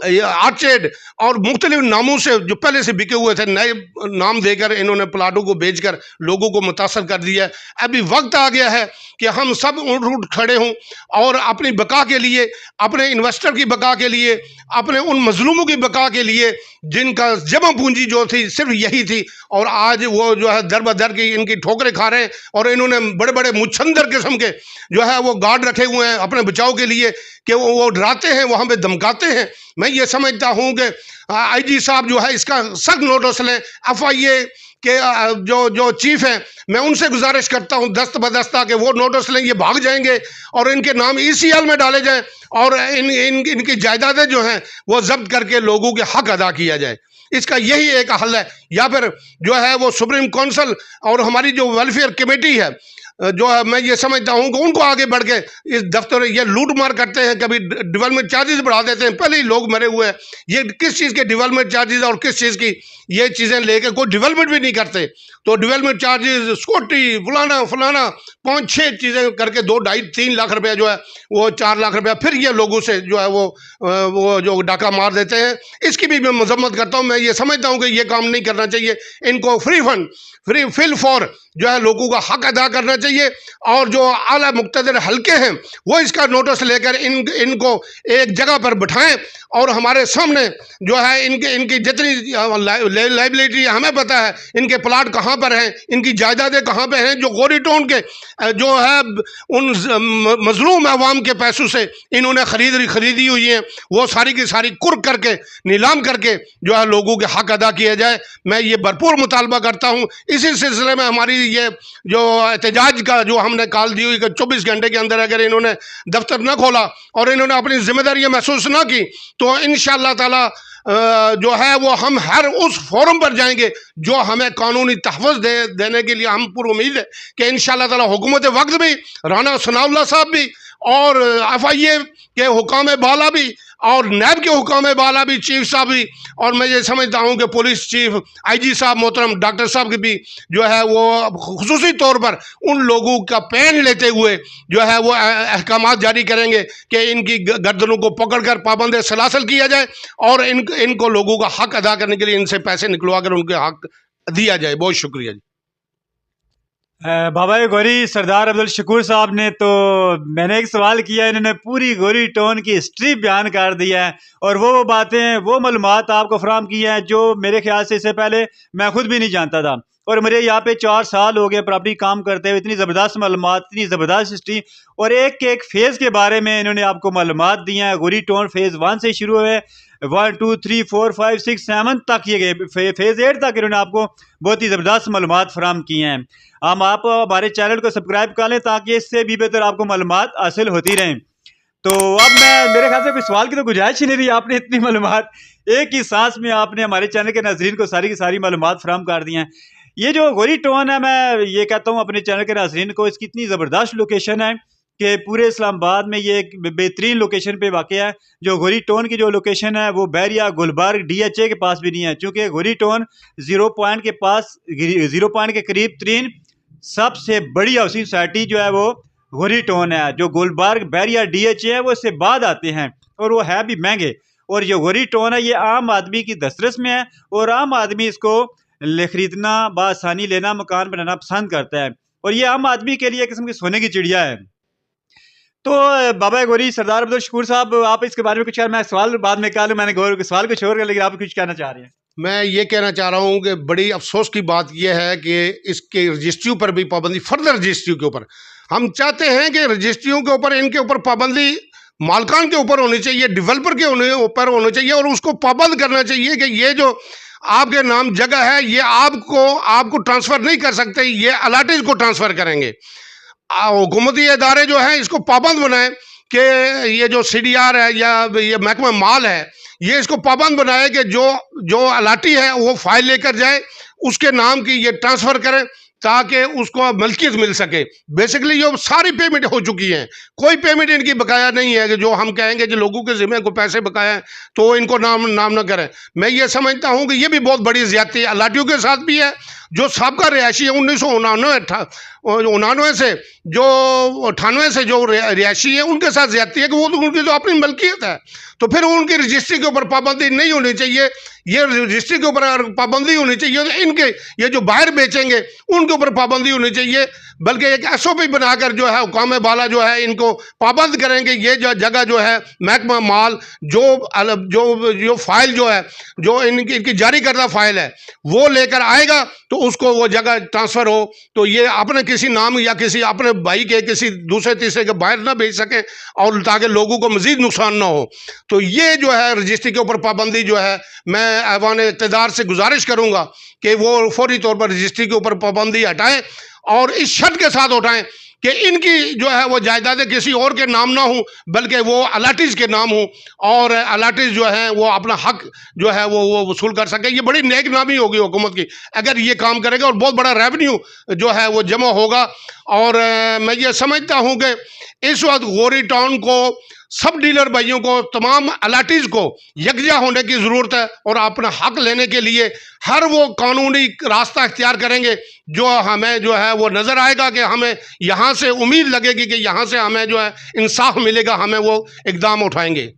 ये आर्चेड और मुख्तलिफ नामों से जो पहले से बिके हुए थे नए नाम देकर इन्होंने प्लाटों को बेचकर लोगों को मुतासर कर दिया है। अभी वक्त आ गया है कि हम सब उठ खड़े हों और अपनी बका के लिए, अपने इन्वेस्टर की बका के लिए, अपने उन मजलूमों की बका के लिए जिनका जमा पूंजी जो थी सिर्फ यही थी और आज वो जो है दर बदर की इनकी ठोकरें खा रहे हैं और इन्होंने बड़े बड़े मुछंदर किस्म के जो है वो गार्ड रखे हुए हैं अपने बचाव के लिए कि वो डराते हैं, वहाँ पे धमकाते हैं। मैं ये समझता हूँ कि आईजी साहब जो है इसका सख्त नोटिस लें। FIA के जो चीफ हैं मैं उनसे गुजारिश करता हूँ दस्त बदस्ता के वो नोटिस लें, ये भाग जाएंगे और इनके नाम ECL में डाले जाएं और इनकी जायदादें जो हैं वो जब्त करके लोगों के हक अदा किया जाए। इसका यही एक हल है, या फिर जो है वो सुप्रीम काउंसिल और हमारी जो वेलफेयर कमेटी है जो है मैं ये समझता हूँ कि उनको आगे बढ़ के इस दफ्तर ये लूट मार करते हैं, कभी डेवलपमेंट चार्जेस बढ़ा देते हैं, पहले ही लोग मरे हुए हैं। ये किस चीज़ के डेवलपमेंट चार्जेस और किस चीज़ की ये चीज़ें लेके कोई डेवलपमेंट भी नहीं करते। तो डेवलपमेंट चार्जेस, स्कूटी, फलाना 5-6 चीज़ें करके 2, 2.5, 3 लाख रुपया जो है वो 4 लाख रुपया फिर ये लोगों से जो है वो जो डाका मार देते हैं। इसकी भी मैं मजम्मत करता हूँ। मैं ये समझता हूँ कि ये काम नहीं करना चाहिए। इनको free fund, free fill for जो है लोगों का हक अदा करना चाहिए और जो आला मुक्तदर हल्के हैं वो इसका नोटिस लेकर इनको एक जगह पर बिठाएं और हमारे सामने जो है इनकी जितनी लाइबिलिटी हमें पता है, इनके प्लाट कहाँ पर हैं, इनकी जायदादें कहाँ पर हैं, जो गौरी टाउन के जो है उन मजलूम अवाम के पैसों से इन्होंने खरीदी हुई हैं वो सारी की सारी कुर्क करके नीलाम करके जो है लोगों के हक अदा किया जाए। मैं ये भरपूर मुतालबा करता हूँ। इसी सिलसिले में हमारी ये जो एहतजाज का जो हमने कॉल दी हुई कि 24 घंटे के अंदर अगर इन्होंने दफ्तर न खोला और इन्होंने अपनी जिम्मेदारियां महसूस ना की तो इंशाअल्लाह ताला जो है वो हम हर उस फोरम पर जाएंगे जो हमें कानूनी तहफ़्फ़ुज़ देने के लिए हम पूरी उम्मीद है कि इंशाअल्लाह ताला हुकूमत वक्त भी, राना सनाउल्लाह साहब भी और FIA के हुकाम बाला भी और नैब के हुकाम बाला भी, चीफ साहब भी, और मैं ये समझता हूँ कि पुलिस चीफ IG साहब मोहतरम डॉक्टर साहब की भी जो है वो खुसूसी तौर पर उन लोगों का पेन लेते हुए जो है वो अहकामात जारी करेंगे कि इनकी गर्दनों को पकड़कर पाबंद सलासल किया जाए और इनको लोगों का हक अदा करने के लिए इनसे पैसे निकलवा कर उनके हक दिया जाए। बहुत शुक्रिया जी। बाबा गौरी सरदार अब्दुल शकूर साहब ने तो मैंने एक सवाल किया, इन्होंने पूरी गौरी टाउन की हिस्ट्री बयान कर दिया है और वो बातें, वो मालूमात आपको फराहम की हैं जो मेरे ख्याल से इससे पहले मैं खुद भी नहीं जानता था। और मेरे यहाँ पे 4 साल हो गए प्रॉपर्टी काम करते हुए। इतनी ज़बरदस्त मालूमात, इतनी ज़बरदस्त हिस्ट्री और एक एक फेज़ के बारे में इन्होंने आपको मालूमात दी हैं। गौरी टाउन फेज़ 1 से शुरू हुए, 1, 2, 3, 4, 5, 6, 7 तक ये गए, फेज़ 8 तक इन्होंने आपको बहुत ही ज़बरदस्त मालूमात फराहम की हैं। हम आप हमारे चैनल को सब्सक्राइब कर लें ताकि इससे भी बेहतर आपको मालूमात हासिल होती रहें। तो अब मेरे ख्याल से कोई सवाल की तो गुंजाइश ही नहीं रही। आपने इतनी मालूमात एक ही सांस में आपने हमारे चैनल के नाज़रीन को सारी की सारी मालूमात फराहम कर दी हैं। ये जो गौरी टाउन है, मैं ये कहता हूँ अपने चैनल के नाज़रीन को, इसकी इतनी ज़बरदस्त लोकेशन है कि पूरे इस्लामाबाद में ये एक बेहतरीन लोकेशन पे वाक़या है। जो गौरी टाउन की जो लोकेशन है वो बैरिया गुलबर्ग DHA के पास भी नहीं है, चूँकि गौरी टाउन 0 पॉइंट के पास, 0 पॉइंट के करीब तरीन सबसे बड़ी हाउसिंग सोसाइटी जो है वो गौरी टाउन है। जो गुलबर्ग, बैरिया, DHA है वो इससे बाद आते हैं और वो है भी महंगे। और जो गौरी टाउन है ये आम आदमी की दस्तरस में है और आम आदमी इसको ख़रीदना, बासानी लेना, मकान बनाना पसंद करता है और ये आम आदमी के लिए एक किस्म की सोने की चिड़िया है। तो बाबा गौरी सरदार अब्दुल शकूर साहब, आप इसके बारे में कुछ मैं सवाल बाद में कहा, मैंने सवाल कुछ और कर, लेकिन आप कुछ कहना चाह रहे हैं? मैं ये कहना चाह रहा हूँ कि बड़ी अफसोस की बात यह है कि इसके रजिस्ट्रियों पर भी पाबंदी, फर्दर रजिस्ट्रियों के ऊपर हम चाहते हैं कि रजिस्ट्रियों के ऊपर, इनके ऊपर पाबंदी मालकान के ऊपर होनी चाहिए, डेवलपर के ऊपर होनी चाहिए, और उसको पाबंद करना चाहिए कि ये जो आपके नाम जगह है ये आपको ट्रांसफ़र नहीं कर सकते, ये अलाटीज को ट्रांसफ़र करेंगे। हुकूमती इदारे जो हैं इसको पाबंद बनाएं कि ये जो CDR है या ये महकमा माल है, ये इसको पाबंद बनाए कि जो अलाटी है वो फाइल लेकर जाए, उसके नाम की ये ट्रांसफ़र करें ताकि उसको मलकियत मिल सके। बेसिकली ये सारी पेमेंट हो चुकी है, कोई पेमेंट इनकी बकाया नहीं है कि जो हम कहेंगे कि लोगों के ज़िम्मे को पैसे बकाया हैं तो इनको नाम ना करें। मैं ये समझता हूँ कि ये भी बहुत बड़ी ज़्यादती अलाटियों के साथ भी है। जो सबका रिहायशी है 1999 से जो 98 से जो रिहायशी है उनके साथ ज़्यादती है कि वो तो उनकी जो अपनी मलकियत है, तो फिर उनकी रजिस्ट्री के ऊपर पाबंदी नहीं होनी चाहिए। ये रजिस्ट्री के ऊपर अगर पाबंदी होनी चाहिए तो इनके ये जो बाहर बेचेंगे उनके ऊपर पाबंदी होनी चाहिए, बल्कि एक SOP बनाकर जो है हुकाम बाला जो है इनको पाबंद करेंगे। ये जो जगह जो है महकमा माल जो फाइल जो है, जो इनकी जारी करदा फाइल है वो लेकर आएगा तो उसको वो जगह ट्रांसफ़र हो, तो ये अपने किसी नाम या किसी अपने भाई के किसी दूसरे तीसरे के बाहर ना भेज सकें और ताकि लोगों को मज़ीद नुकसान ना हो। तो ये जो है रजिस्ट्री के ऊपर पाबंदी जो है, मैं ऐवान इक़्तिदार से गुजारिश करूँगा कि वो फौरी तौर पर रजिस्ट्री के ऊपर पाबंदी हटाएं और इस शर्त के साथ उठाएं कि इनकी जो है वो जायदादें किसी और के नाम ना हों बल्कि वो अलाटीज़ के नाम हों, और अलाटीज़ जो हैं वो अपना हक जो है वो वसूल कर सकें। ये बड़ी नेक नामी होगी हुकूमत की अगर ये काम करेगा, और बहुत बड़ा रेवेन्यू जो है वो जमा होगा। और मैं ये समझता हूँ कि इस वक्त गौरी टाउन को, सब डीलर भाइयों को, तमाम अलाटीज़ को यकजा होने की ज़रूरत है और अपना हक लेने के लिए हर वो कानूनी रास्ता इख्तियार करेंगे जो हमें जो है वो नज़र आएगा कि हमें यहाँ से उम्मीद लगेगी कि यहाँ से हमें जो है इंसाफ मिलेगा, हमें वो इक़दाम उठाएंगे।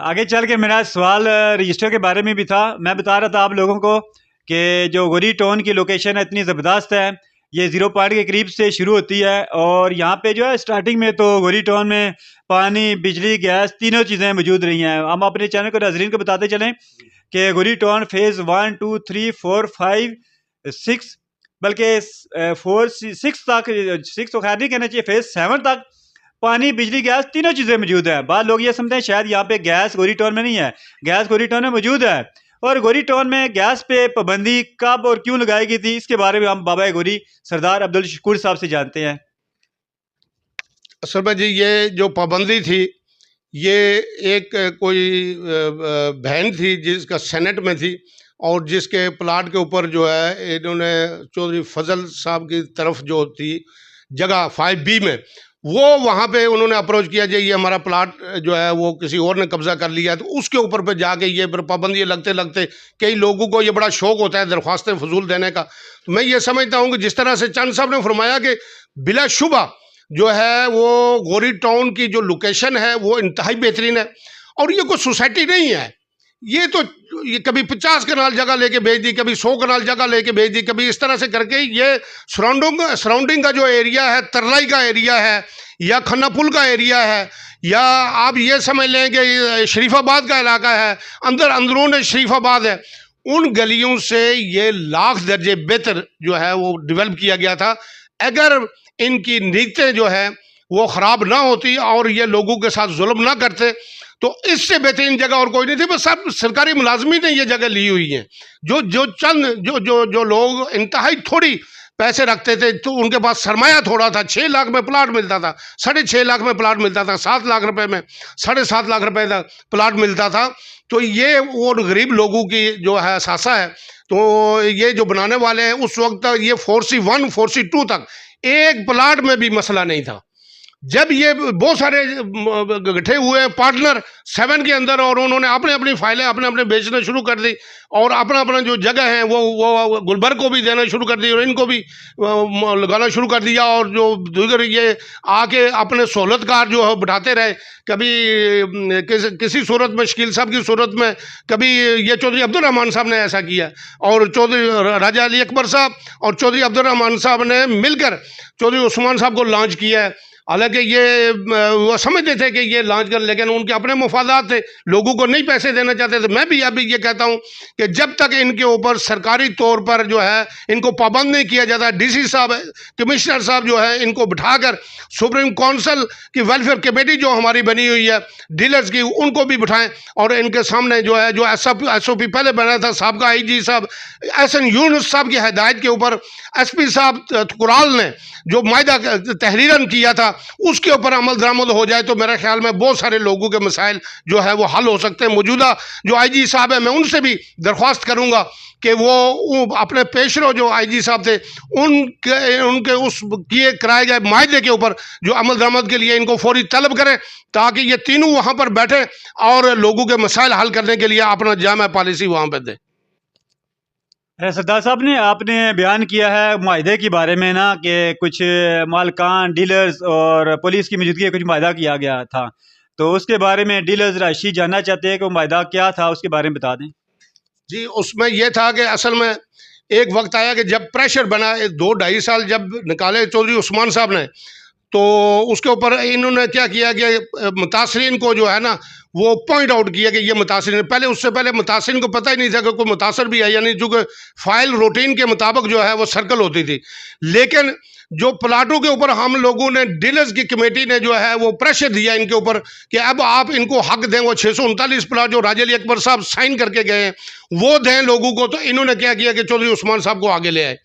आगे चल के मेरा सवाल रजिस्टर के बारे में भी था। मैं बता रहा था आप लोगों को कि जो गौरी टाउन की लोकेशन है इतनी ज़बरदस्त है, ये 0 पॉइंट के करीब से शुरू होती है और यहाँ पे जो है स्टार्टिंग में तो गौरी टाउन में पानी, बिजली, गैस तीनों चीज़ें मौजूद रही हैं। हम अपने चैनल को नाज़रीन को बताते चलें कि गौरी टाउन फेज़ 1, 2, 3, 4, 5, 6 बल्कि 4, 6 तक, 6 तो खैर नहीं कहना चाहिए, फेज़ 7 तक पानी, बिजली, गैस तीनों चीज़ें मौजूद हैं। बाद लोग ये समझते हैं शायद यहाँ पे गैस गौरी टाउन में नहीं है। गैस गौरी टाउन में मौजूद है, और गौरी टाउन में गैस पे पाबंदी कब और क्यों लगाई गई थी इसके बारे में हम बाबा गौरी सरदार अब्दुल शकूर साहब से जानते हैं। असल में जी ये जो पाबंदी थी, ये एक कोई बहन थी जिसका सेनेट में थी और जिसके प्लाट के ऊपर जो है इन्होंने चौधरी फजल साहब की तरफ जो थी जगह 5B में, वो वहाँ पे उन्होंने अप्रोच किया जी ये हमारा प्लाट जो है वो किसी और ने कब्ज़ा कर लिया है, तो उसके ऊपर पे जाके ये पाबंदी लगते लगते कई लोगों को ये बड़ा शौक़ होता है दरख्वास्तें फजूल देने का। तो मैं ये समझता हूँ कि जिस तरह से चंद साहब ने फरमाया कि बिलाशुबा जो है वो गौरी टाउन की जो लोकेशन है वो इंतहाई बेहतरीन है, और ये कोई सोसाइटी नहीं है, ये तो ये कभी 50 कनाल जगह लेके भेज दी, कभी 100 कनाल जगह लेके भेज दी, कभी इस तरह से करके ये सराउंडिंग का जो एरिया है, तरलाई का एरिया है या खन्ना पुल का एरिया है, या आप ये समझ लें कि शरीफाबाद का इलाका है, अंदरून शरीफाबाद है, उन गलियों से ये लाख दर्जे बेहतर जो है वो डेवलप किया गया था अगर इनकी नीयतें जो है वो ख़राब ना होती और ये लोगों के साथ जुल्म ना करते। तो इससे बेहतरीन जगह और कोई नहीं थी। बस सब सरकारी मुलाजमी ने ये जगह ली हुई है। जो लोग इंतहाई थोड़ी पैसे रखते थे तो उनके पास सरमाया थोड़ा था, 6 लाख में प्लाट मिलता था, 6.5 लाख में प्लाट मिलता था, 7 लाख रुपए में 7.5 लाख रुपए का प्लाट मिलता था। तो ये वो गरीब लोगों की जो है सासा है। तो ये जो बनाने वाले हैं उस वक्त तक ये 4C1 4C2 तक एक प्लाट में भी मसला नहीं था। जब ये बहुत सारे इकट्ठे हुए पार्टनर 7 के अंदर और उन्होंने अपने अपनी फाइलें अपने बेचना शुरू कर दी और अपना जो जगह है वो गुलबर्ग को भी देना शुरू कर दी और इनको भी लगाना शुरू कर दिया, और जो दूसरे ये आके अपने सहूलतकार जो है बिठाते रहे, कभी किसी सूरत में शकील साहब की सूरत में, कभी ये चौधरी अब्दुल रहमान साहब ने ऐसा किया और चौधरी राजा अली अकबर साहब और चौधरी अब्दुल रहमान साहब ने मिलकर चौधरी उस्मान साहब को लॉन्च किया है। हालांकि ये वो समझते थे कि ये लॉन्च कर, लेकिन उनके अपने मुफादात थे, लोगों को नहीं पैसे देना चाहते थे। मैं भी अभी ये कहता हूँ कि जब तक इनके ऊपर सरकारी तौर पर जो है इनको पाबंद नहीं किया जाता, डीसी साहब, कमिश्नर साहब जो है इनको बिठाकर सुप्रीम काउंसिल की वेलफेयर कमेटी जो हमारी बनी हुई है डीलर्स की, उनको भी बिठाएं और इनके सामने जो है जो SOP पहले बना था साहब IG साहब SN यूनुस साहब की हिदायत के ऊपर SP साहब कुराल ने जो मायदा तहरीरन किया था उसके ऊपर अमल दरामद हो जाए तो मेरे ख्याल में बहुत सारे लोगों के मसाइल जो है वो हल हो सकते हैं। मौजूदा जो IG साहब है मैं उनसे भी दरख्वास्त करूँगा कि वो अपने पेशरो जो IG साहब थे उनके उस किए कराए गए मायदे के ऊपर जो अमल दरामद के लिए इनको फौरी तलब करें ताकि ये तीनों वहाँ पर बैठे और लोगों के मसाइल हल करने के लिए अपना जामा पॉलिसी वहाँ पर दें। सरदार साहब ने आपने बयान किया है मुआहदे के बारे में ना कि कुछ मालकान डीलर्स और पुलिस की मौजूदगी में कुछ मुआहदा किया गया था, तो उसके बारे में डीलर्स राशि जानना चाहते हैं कि मुआहदा क्या था, उसके बारे में बता दें। जी, उसमें यह था कि असल में एक वक्त आया कि जब प्रेशर बना 2-2.5 साल जब निकाले चौधरी उस्मान साहब ने, तो उसके ऊपर इन्होंने क्या किया कि मुतासरीन को जो है ना वो पॉइंट आउट किया कि ये मुतासरीन, पहले उससे पहले मुतासरीन को पता ही नहीं था कि कोई मुतासर भी है, यानी चूँकि फाइल रूटीन के मुताबिक जो है वो सर्कल होती थी। लेकिन जो प्लाटों के ऊपर हम लोगों ने डीलर्स की कमेटी ने जो है वो प्रेशर दिया इनके ऊपर कि अब आप इनको हक दें, वो 639 प्लाट जो राजा अली अकबर साहब साइन करके गए हैं वो दें लोगों को। तो इन्होंने क्या किया कि चौधरी उस्मान साहब को आगे ले आए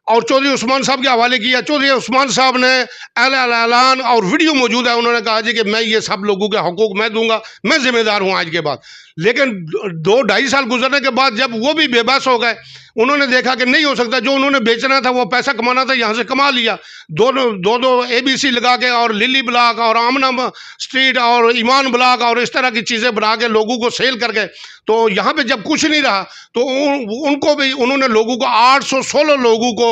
और चौधरी उस्मान साहब के हवाले किया। चौधरी उस्मान साहब ने ऐलान और वीडियो मौजूद है, उन्होंने कहा जी कि मैं ये सब लोगों के हकूक मैं दूंगा, मैं जिम्मेदार हूँ आज के बाद। लेकिन 2-2.5 साल गुजरने के बाद जब वो भी बेबस हो गए, उन्होंने देखा कि नहीं हो सकता, जो उन्होंने बेचना था वो पैसा कमाना था यहाँ से कमा लिया, दो ABC लगा के और लिली ब्लॉक और आमना स्ट्रीट और ईमान ब्लॉक और इस तरह की चीज़ें बना के लोगों को सेल कर गए। तो यहाँ पे जब कुछ नहीं रहा तो उनको भी उन्होंने लोगों को 816 लोगों को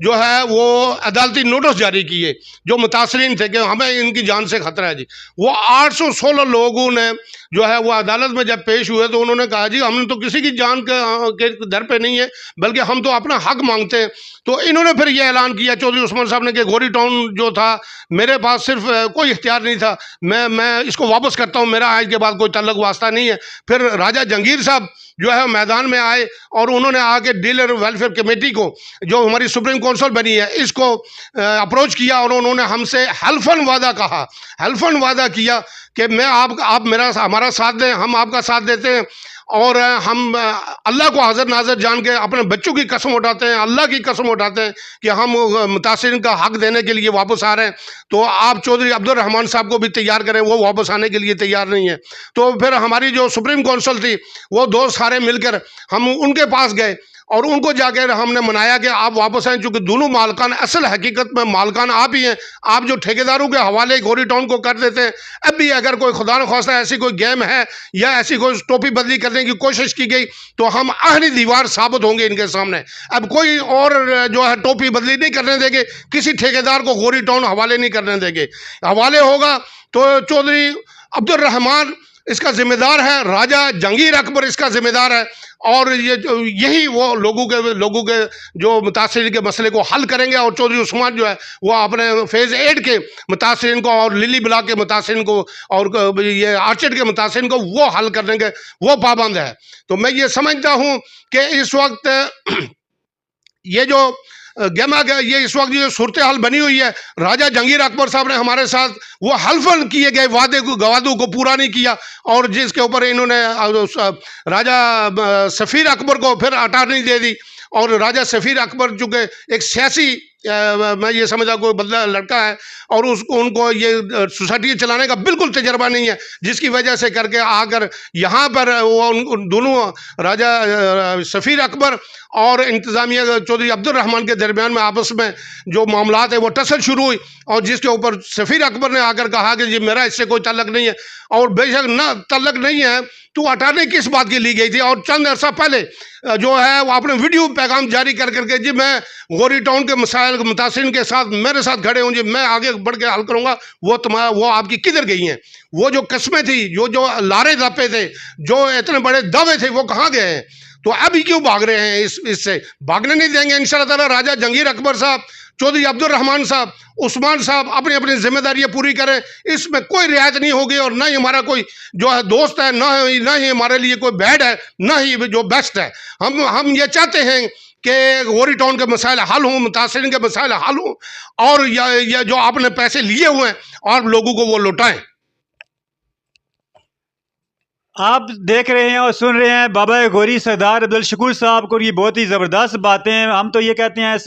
जो है वो अदालती नोटिस जारी किए जो मुतासरीन थे कि हमें इनकी जान से खतरा है जी। वो 816 लोगों ने जो है वो अदालत में जब पेश हुए तो उन्होंने कहा जी हमने तो किसी की जान के दर पे नहीं है, बल्कि हम तो अपना हक मांगते हैं। तो इन्होंने फिर ये ऐलान किया चौधरी उस्मान साहब ने कि गौरी टाउन जो था मेरे पास सिर्फ कोई इख्तियार नहीं था, मैं इसको वापस करता हूँ, मेरा आज के बाद कोई तल्लक वास्ता नहीं है। फिर राजा जंगीर साहब जो है मैदान में आए और उन्होंने आके डीलर वेलफेयर कमेटी को जो हमारी सुप्रीम काउंसिल बनी है इसको अप्रोच किया और उन्होंने हमसे हल्फन वादा कहा, हल्फन वादा किया कि मैं आप हमारा साथ दें, हम आपका साथ देते हैं और हम अल्लाह को हाजिर नाज़र जान के अपने बच्चों की कसम उठाते हैं, अल्लाह की कसम उठाते हैं कि हम मुतासिरीन का हक देने के लिए वापस आ रहे हैं। तो आप चौधरी अब्दुल रहमान साहब को भी तैयार करें, वो वापस आने के लिए तैयार नहीं है। तो फिर हमारी जो सुप्रीम काउंसिल थी वो दोस्त सारे मिलकर हम उनके पास गए और उनको जाकर हमने मनाया कि आप वापस आएँ, चूँकि दोनों मालकान असल हकीकत में मालकान आप ही हैं। आप जो ठेकेदारों के हवाले गौरी टाउन को कर देते हैं, अब भी अगर कोई खुदा न ख्वास्ता ऐसी कोई गेम है या ऐसी कोई टोपी बदली करने की कोशिश की गई तो हम आहनी दीवार साबित होंगे इनके सामने। अब कोई और जो है टोपी बदली नहीं करने देंगे, किसी ठेकेदार को गौरी टाउन हवाले नहीं करने देंगे। हवाले होगा तो चौधरी अब्दुल रहमान इसका जिम्मेदार है, राजा जंगीर अकबर इसका जिम्मेदार है और यही वो लोगों के जो मुतासरीन के मसले को हल करेंगे। और चौधरी उस्मान जो है वो अपने फेज़ 8 के मुतासरीन को और लिली ब्लॉक के मुतासरीन को और ये आर्चर्ड के मुतासरीन को वो हल करने के वो पाबंद है। तो मैं ये समझता हूँ कि इस वक्त ये जो गेमा ये इस वक्त जो सूरत हाल बनी हुई है, राजा जंगीर अकबर साहब ने हमारे साथ वो हल्फन किए गए गवादों को पूरा नहीं किया और जिसके ऊपर इन्होंने राजा सफ़ीर अकबर को फिर अटारनी दे दी। और राजा सफ़ीर अकबर चूँकि एक सियासी मैं ये समझा कोई बदला लड़का है और उनको ये सोसाइटी चलाने का बिल्कुल तजर्बा नहीं है, जिसकी वजह से करके आकर यहाँ पर वो उन दोनों राजा सफ़ीर अकबर और इंतज़ामिया चौधरी अब्दुल रहमान के दरमियान में आपस में जो मामलात है वो टसल शुरू हुई और जिसके ऊपर सफ़ीर अकबर ने आकर कहा कि जी मेरा इससे कोई तल्लक नहीं है। और बेशक ना तल्लक नहीं है तो अटारनी किस बात की ली गई थी। और चंद अर्सा पहले जो है वो अपने वीडियो पैगाम जारी कर करके जी मैं गौरी टाउन के मसाइल मुतासरीन के साथ मेरे साथ खड़े हूँ जी, मैं आगे बढ़ के हल करूँगा। वो आपकी किधर गई हैं? वो जो कस्में थी, जो लारे दापे थे, जो इतने बड़े दावे थे, वो कहाँ गए हैं? तो अभी क्यों भाग रहे हैं इससे? भागने नहीं देंगे इंशाल्लाह ताला। राजा जंगीर अकबर साहब, चौधरी अब्दुल रहमान साहब, उस्मान साहब अपनी अपनी जिम्मेदारियां पूरी करें, इसमें कोई रियायत नहीं होगी। और ना ही हमारा कोई जो है दोस्त है, ना ही हमारे लिए कोई बैड है, ना ही जो बेस्ट है। हम ये चाहते हैं कि गोरी टाउन के मसाइल हल हों, मुतासिरीन के मसाइल हल हों, और ये जो आपने पैसे लिए हुए हैं और लोगों को वो लौटाएं। आप देख रहे हैं और सुन रहे हैं बाबा गौरी सरदार अब्दुल शकूर साहब को, ये बहुत ही ज़बरदस्त बातें हैं। हम तो ये कहते हैं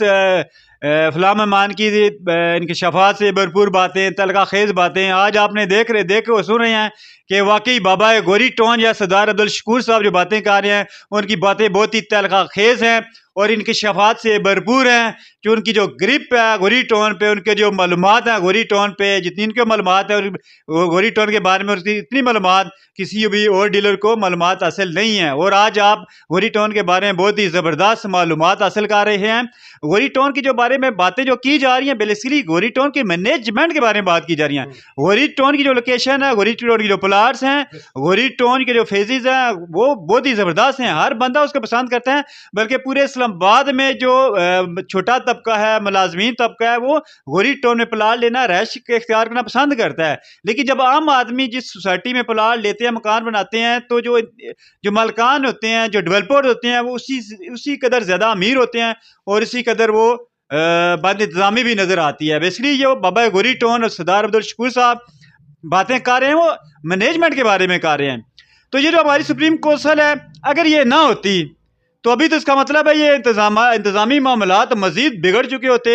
फलाह मेहमान की इनकी शफात से भरपूर बातें, तलका खेज़ बातें आज आपने देख और सुन रहे हैं कि वाकई बाबा गौरी टाउन या सरदार अब्दुल शकूर साहब जो बातें कर रहे हैं उनकी बातें बहुत ही तलका खेज़ हैं और इनकी शफात से भरपूर हैं। कि उनकी जो ग्रिप है गौरी टाउन पे, उनके जो मालूमात हैं गौरी टाउन पे, जितनी इनके मालूमात है और गौरी टाउन के बारे में उसकी इतनी मालूमात किसी भी और डीलर को मालूमात हासिल नहीं है। और आज आप गौरी टाउन के बारे में बहुत ही ज़बरदस्त मालूमात हासिल कर रहे हैं। गौरी टाउन की जो बारे में बातें जो की जा रही हैं, बेसिकली गौरी टाउन के मैनेजमेंट के बारे में बात की जा रही है। गौरी टाउन की जो लोकेशन है, गौरी टाउन की जो प्लाट्स हैं, गौरी टाउन के जो फेजेस हैं वो बहुत ही ज़बरदस्त हैं। हर बंदा उसको पसंद करता है, बल्कि पूरे इस्लामाबाद में जो छोटा तबका है, मुलाजमीन तबका है, वो गौरी टाउन में प्लाट लेना, रैश इख्तियार करना पसंद करता है। लेकिन जब आम आदमी जिस सोसाइटी में प्लाट लेते हैं, मकान बनाते हैं, तो जो मालकान होते हैं, जो डेवलपर होते हैं, वो उसी कदर ज़्यादा अमीर होते हैं और इसी कदर वो बद इंतज़ामी भी नज़र आती है। बेसिकली जो बाबा गौरी टाउन और सरदार अब्दुल शकूर साहब बातें कर रहे हैं वो मैनेजमेंट के बारे में कर रहे हैं। तो ये जो हमारी सुप्रीम कौंसिल है, अगर ये ना होती तो अभी तो इसका मतलब है ये इंतज़ामी मामलात मज़ीद बिगड़ चुके होते।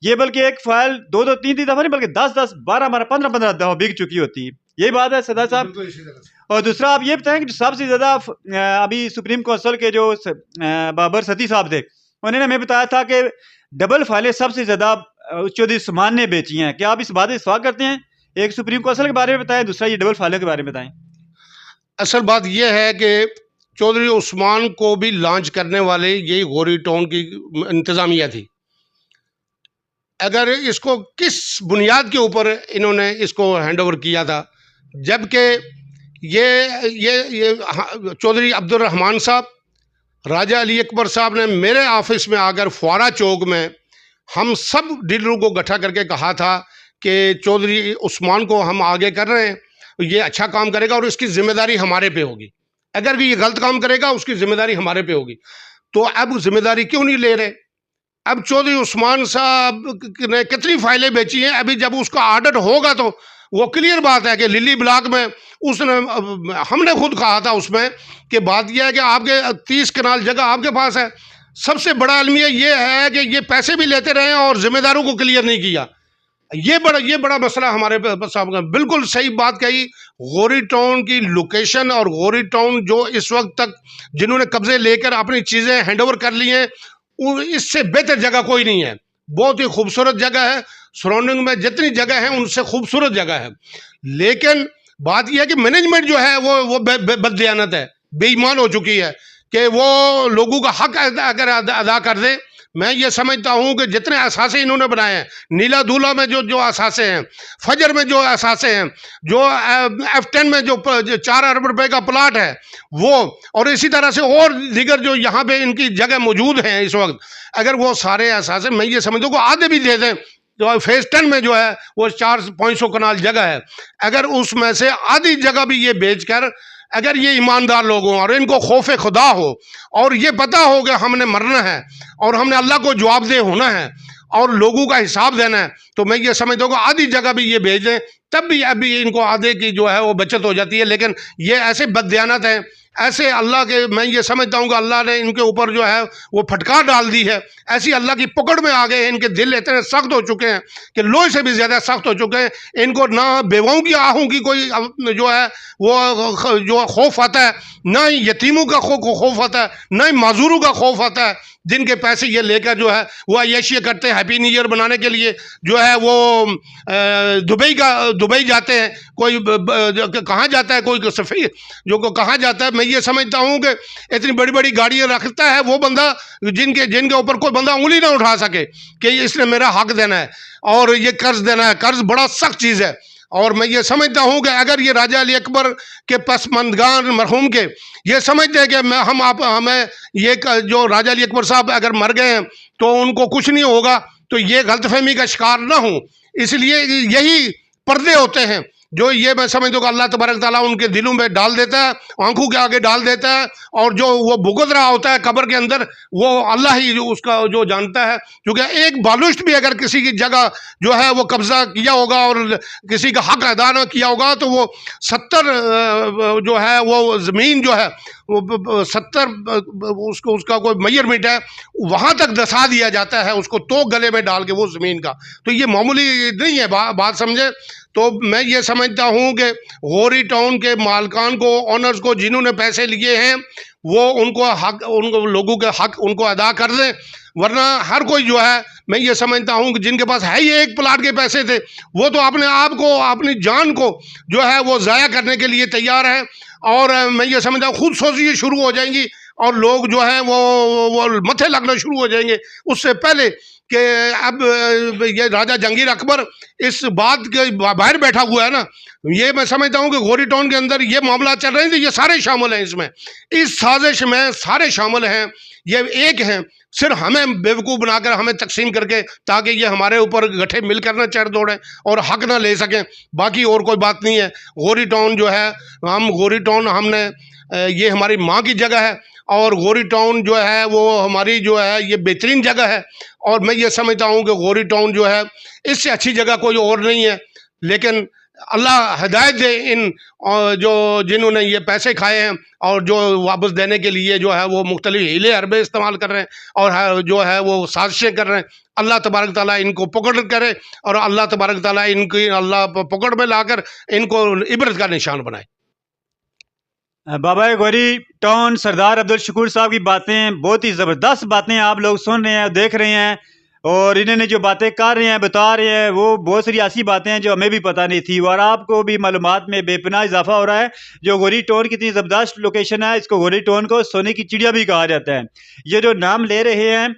ये बल्कि एक फाइल 2-2, 3-3 दफ़ा नहीं बल्कि 10-10, 12-12, 15-15 दफ़ा बिक चुकी होती। यही बात है सरदार साहब। और दूसरा आप ये बताएं कि सबसे ज़्यादा अभी सुप्रीम कौंसिल के जो बाबर सती साहब थे, उन्होंने हमें बताया था कि डबल फाइलें सबसे ज़्यादा चौधरी उस्मान ने बेची हैं। क्या आप इस बात से इत्तेफाक करते हैं? एक सुप्रीम कौंसिल के बारे में बताएं, दूसरा ये डबल फाइलों के बारे में बताएं। असल बात यह है कि चौधरी उस्मान को भी लॉन्च करने वाले यही गौरी टाउन की इंतज़ामिया थी। अगर इसको किस बुनियाद के ऊपर इन्होंने इसको हैंड ओवर किया था, जबकि ये चौधरी अब्दुल रहमान साहब, राजा अली अकबर साहब ने मेरे ऑफिस में आकर फुआरा चौक में हम सब डीलरों को इकट्ठा करके कहा था कि चौधरी उस्मान को हम आगे कर रहे हैं, ये अच्छा काम करेगा और इसकी जिम्मेदारी हमारे पे होगी। अगर भी ये गलत काम करेगा उसकी जिम्मेदारी हमारे पे होगी। तो अब जिम्मेदारी क्यों नहीं ले रहे? अब चौधरी उस्मान साहब ने कितनी फाइलें बेची हैं, अभी जब उसका ऑडिट होगा तो वो क्लियर बात है कि लिली ब्लॉक में उसने, हमने खुद कहा था उसमें कि बात यह है कि आपके 30 कनाल जगह आपके पास है। सबसे बड़ा अलमिया ये है कि ये पैसे भी लेते रहे और जिम्मेदारों को क्लियर नहीं किया। ये बड़ा मसला हमारे साहब का। बिल्कुल सही बात कही। गौरी टाउन की लोकेशन और गौरी टाउन जो इस वक्त तक जिन्होंने कब्जे लेकर अपनी चीज़ें हैंड ओवर कर ली हैं, इससे बेहतर जगह कोई नहीं है। बहुत ही खूबसूरत जगह है, सराउंडिंग में जितनी जगह है उनसे खूबसूरत जगह है। लेकिन बात यह है कि मैनेजमेंट जो है वो बददियानत है, बेईमान हो चुकी है कि वो लोगों का हक अगर अदा कर दे। मैं ये समझता हूँ कि जितने असासे इन्होंने बनाए हैं, नीला दूल्हा में जो असासे हैं, फजर में जो असासे हैं, जो F10 में जो 4 अरब रुपए का प्लाट है वो, और इसी तरह से और दीगर जो यहाँ पे इनकी जगह मौजूद हैं इस वक्त, अगर वो सारे असासे मैं ये समझता हूँ कि आधे भी दे दें, जो फेज़ 10 में जो है वो 400 कनाल जगह है, अगर उसमें से आधी जगह भी ये बेचकर, अगर ये ईमानदार लोग हों और इनको खौफ खुदा हो और ये पता हो कि हमने मरना है और हमने अल्लाह को जवाबदेह होना है और लोगों का हिसाब देना है, तो मैं ये समझता हूँ कि आधी जगह भी ये भेज दें, तब भी अभी इनको आधे की जो है वो बचत हो जाती है। लेकिन ये ऐसे बददियानत हैं, ऐसे अल्लाह के, मैं ये समझता हूँ कि अल्लाह ने इनके ऊपर जो है वो फटकार डाल दी है। ऐसी अल्लाह की पकड़ में आ गए हैं, इनके दिल इतने सख्त हो चुके हैं कि लोहे से भी ज़्यादा सख्त हो चुके हैं। इनको ना बेवाओं की आहों की कोई जो है वो जो खौफ आता है, ना ही यतीमों का खौफ आता है, ना ही माजूरों का खौफ आता है, जिनके पैसे ये लेकर जो है वो अय्याशी करते हैं। हैप्पी न्यू ईयर बनाने के लिए जो है वो दुबई जाते हैं, कोई कहाँ जाता है, कोई सफ़ी जो कहाँ जाता है। मैं ये समझता हूँ कि इतनी बड़ी बड़ी गाड़ियाँ रखता है वो बंदा जिनके ऊपर कोई बंदा उंगली ना उठा सके कि इसने मेरा हक देना है और ये कर्ज देना है। कर्ज बड़ा सख्त चीज़ है। और मैं ये समझता हूँ कि अगर ये राजा अली अकबर के पसमंदगान मरहूम के ये समझते हैं कि हमें ये जो राजा अली अकबर साहब अगर मर गए हैं तो उनको कुछ नहीं होगा, तो ये गलतफहमी का शिकार ना हो, इसलिए यही पर्दे होते हैं जो ये मैं समझता हूँ कि अल्लाह तबारक ताला उनके दिलों में डाल देता है, आंखों के आगे डाल देता है, और जो वो भुगत रहा होता है कब्र के अंदर वो अल्लाह ही उसका जो जानता है। क्योंकि एक बालुश्त भी अगर किसी की जगह जो है वो कब्जा किया होगा और किसी का हक अदा न किया होगा तो वो 70 जो है वो ज़मीन जो है वो 70 उसका कोई मेजरमेंट है वहाँ तक दसा दिया जाता है उसको, तो गले में डाल के वो ज़मीन का, तो ये मामूली नहीं है बात समझे। तो मैं ये समझता हूँ कि गौरी टाउन के मालकान को, ऑनर्स को, जिन्होंने पैसे लिए हैं वो उनको हक, उनको लोगों के हक उनको अदा कर दें, वरना हर कोई जो है मैं ये समझता हूँ कि जिनके पास है ही एक प्लाट के पैसे थे वो तो अपने आप को, अपनी जान को जो है वो ज़ाया करने के लिए तैयार है। और मैं ये समझता हूँ खुद सोचिए शुरू हो जाएंगी और लोग जो हैं वो मथे लगना शुरू हो जाएंगे, उससे पहले कि अब ये राजा जहांगीर अकबर इस बात के बाहर बैठा हुआ है ना। ये मैं समझता हूँ कि गौरी टाउन के अंदर ये मामला चल रहे हैं, तो ये सारे शामिल हैं इसमें, इस साजिश में सारे शामिल हैं, ये एक हैं, सिर्फ हमें बेवकूफ़ बनाकर हमें तकसीम करके ताकि ये हमारे ऊपर गठे मिलकर ना चढ़ दौड़ें और हक ना ले सकें, बाकी और कोई बात नहीं है। गौरी टाउन जो है, हम गौरी टाउन हमने ये हमारी माँ की जगह है और गौरी टाउन जो है वो हमारी जो है ये बेहतरीन जगह है, और मैं ये समझता हूँ कि गौरी टाउन जो है इससे अच्छी जगह कोई और नहीं है। लेकिन अल्लाह हिदायत दे इन जो जिन्होंने ये पैसे खाए हैं और जो वापस देने के लिए जो है वो मुख्तलिफ हीले हरबे इस्तेमाल कर रहे हैं और जो है वो साजिशें कर रहे हैं। अल्लाह तबारक ताला इनको पकड़ करे और अल्लाह तबारक ताला इनकी अल्लाह पकड़ में लाकर इनको इबरत का निशान बनाए। बाबा गौरी टाउन सरदार अब्दुल शकूर साहब की बातें बहुत ही ज़बरदस्त बातें आप लोग सुन रहे हैं, देख रहे हैं, और इन्होंने जो बातें कर रहे हैं, बता रहे हैं, वो बहुत सारी ऐसी बातें हैं जो हमें भी पता नहीं थी और आपको भी मालूमात में बेपनाह इजाफा हो रहा है। जो गौरी टाउन की इतनी ज़बरदस्त लोकेशन है, इसको गौरी टाउन को सोने की चिड़िया भी कहा जाता है। ये जो नाम ले रहे हैं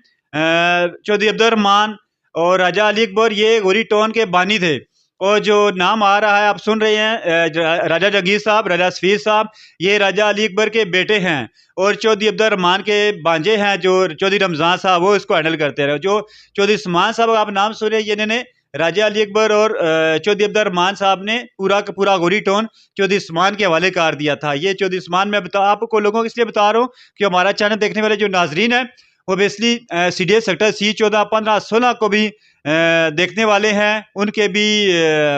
चौधरी अब्दुर्रहमान और राजा अली अकबर, ये गौरी टाउन के बानी थे। और जो नाम आ रहा है आप सुन रहे हैं राजा जहांगीर साहब, राजा सफीर साहब, ये राजा अली अकबर के बेटे हैं और चौधरी अब्दुर्रहमान के भांजे हैं जो चौधरी रमज़ान साहब, वो इसको हैंडल करते रहे। जो चौधरी उस्मान साहब आप नाम सुन रहे हैं, इन्होंने राजा अली अकबर और चौधरी अब्दुर्रहमान साहब ने पूरा का पूरा गौरी टाउन चौधरी उस्मान के हवाले कर दिया था। ये चौधरी उस्मान मैं आपको लोगों को इसलिए बता रहा हूँ कि हमारा चैनल देखने वाले जो नाजरीन है वो बेसिकली CDS सेक्टर C 14, 15, 16 को भी देखने वाले हैं, उनके भी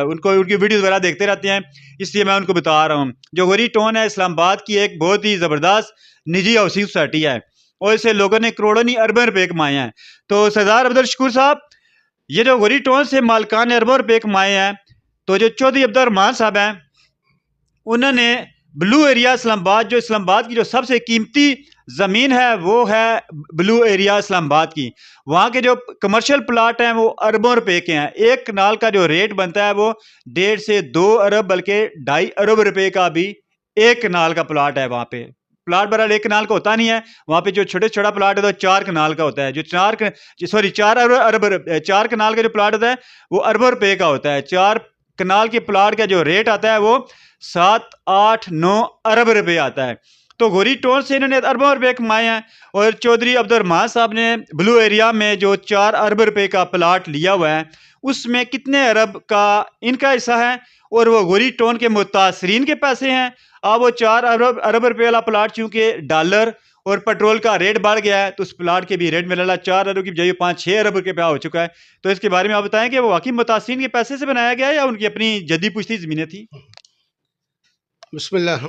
उनकी वीडियोस वगैरह देखते रहते हैं, इसलिए मैं उनको बता रहा हूँ। जो गौरी टाउन है इस्लामाबाद की एक बहुत ही ज़बरदस्त निजी हाउसिंग सोसाइटी है और इसे लोगों ने करोड़ों नहीं अरबों रुपये कमाए हैं। तो सरदार अब्दुल शकूर साहब, ये जो गौरी टाउन से मालकान ने अरबों रुपये कमाए हैं, तो जो चौधरी अब्दुर्रहमान साहब हैं उन्होंने ब्लू एरिया इस्लामाबाद, जो इस्लामाबाद की जो सबसे कीमती ज़मीन है वो है ब्लू एरिया इस्लामाबाद की, वहाँ के जो कमर्शियल प्लाट हैं वो अरबों रुपए के हैं। एक कनाल का जो रेट बनता है वो 1.5 से 2 अरब बल्कि 2.5 अरब रुपए का भी एक कनाल का प्लाट है। वहाँ पे प्लाट बराबर एक कनाल का होता नहीं है, वहाँ पे जो छोटे छोटा प्लाट है तो 4 कनाल का होता है। जो 4 कनाल का जो प्लाट होता है वो अरबों रुपए का होता है। 4 कनाल के प्लाट का जो रेट आता है वो 7, 8, 9 अरब रुपए आता है। तो गौरी टाउन से इन्होंने अरबों रुपए कमाए हैं और चौधरी अब्दुर्रहमान साहब ने ब्लू एरिया में जो 4 अरब रुपए का प्लाट लिया हुआ है उसमें कितने अरब का इनका हिस्सा है और वो गौरी टाउन के मुतासरीन के पैसे हैं। अब वो 4 अरब रुपए वाला प्लाट चूँकि डॉलर और पेट्रोल का रेट बढ़ गया है तो उस प्लाट के भी रेट में लगा 4 अरब की बजाय 5-6 अरब रुपये हो चुका है। तो इसके बारे में आप बताएं कि वो वाकई मुतासरीन के पैसे से बनाया गया है या उनकी अपनी जद्दी पुश्ती ज़मीनें थी? बिस्मिल्लाह।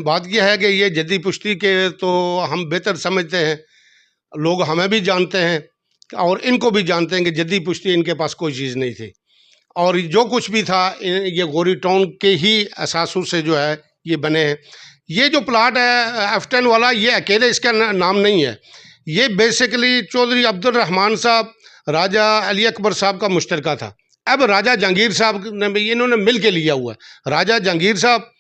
बात यह है कि ये जद्दी पुश्ती के तो हम बेहतर समझते हैं, लोग हमें भी जानते हैं और इनको भी जानते हैं कि जद्दी पुश्ती इनके पास कोई चीज़ नहीं थी और जो कुछ भी था ये गौरी टाउन के ही असासों से जो है ये बने हैं। ये जो प्लाट है F10 वाला, ये अकेले इसका नाम नहीं है, ये बेसिकली चौधरी अब्दुर्रहमान साहब, राजा अली अकबर साहब का मुश्तरका था। अब राजा जहांगीर साहब ने भी इन्होंने मिल के लिया हुआ है। राजा जहांगीर साहब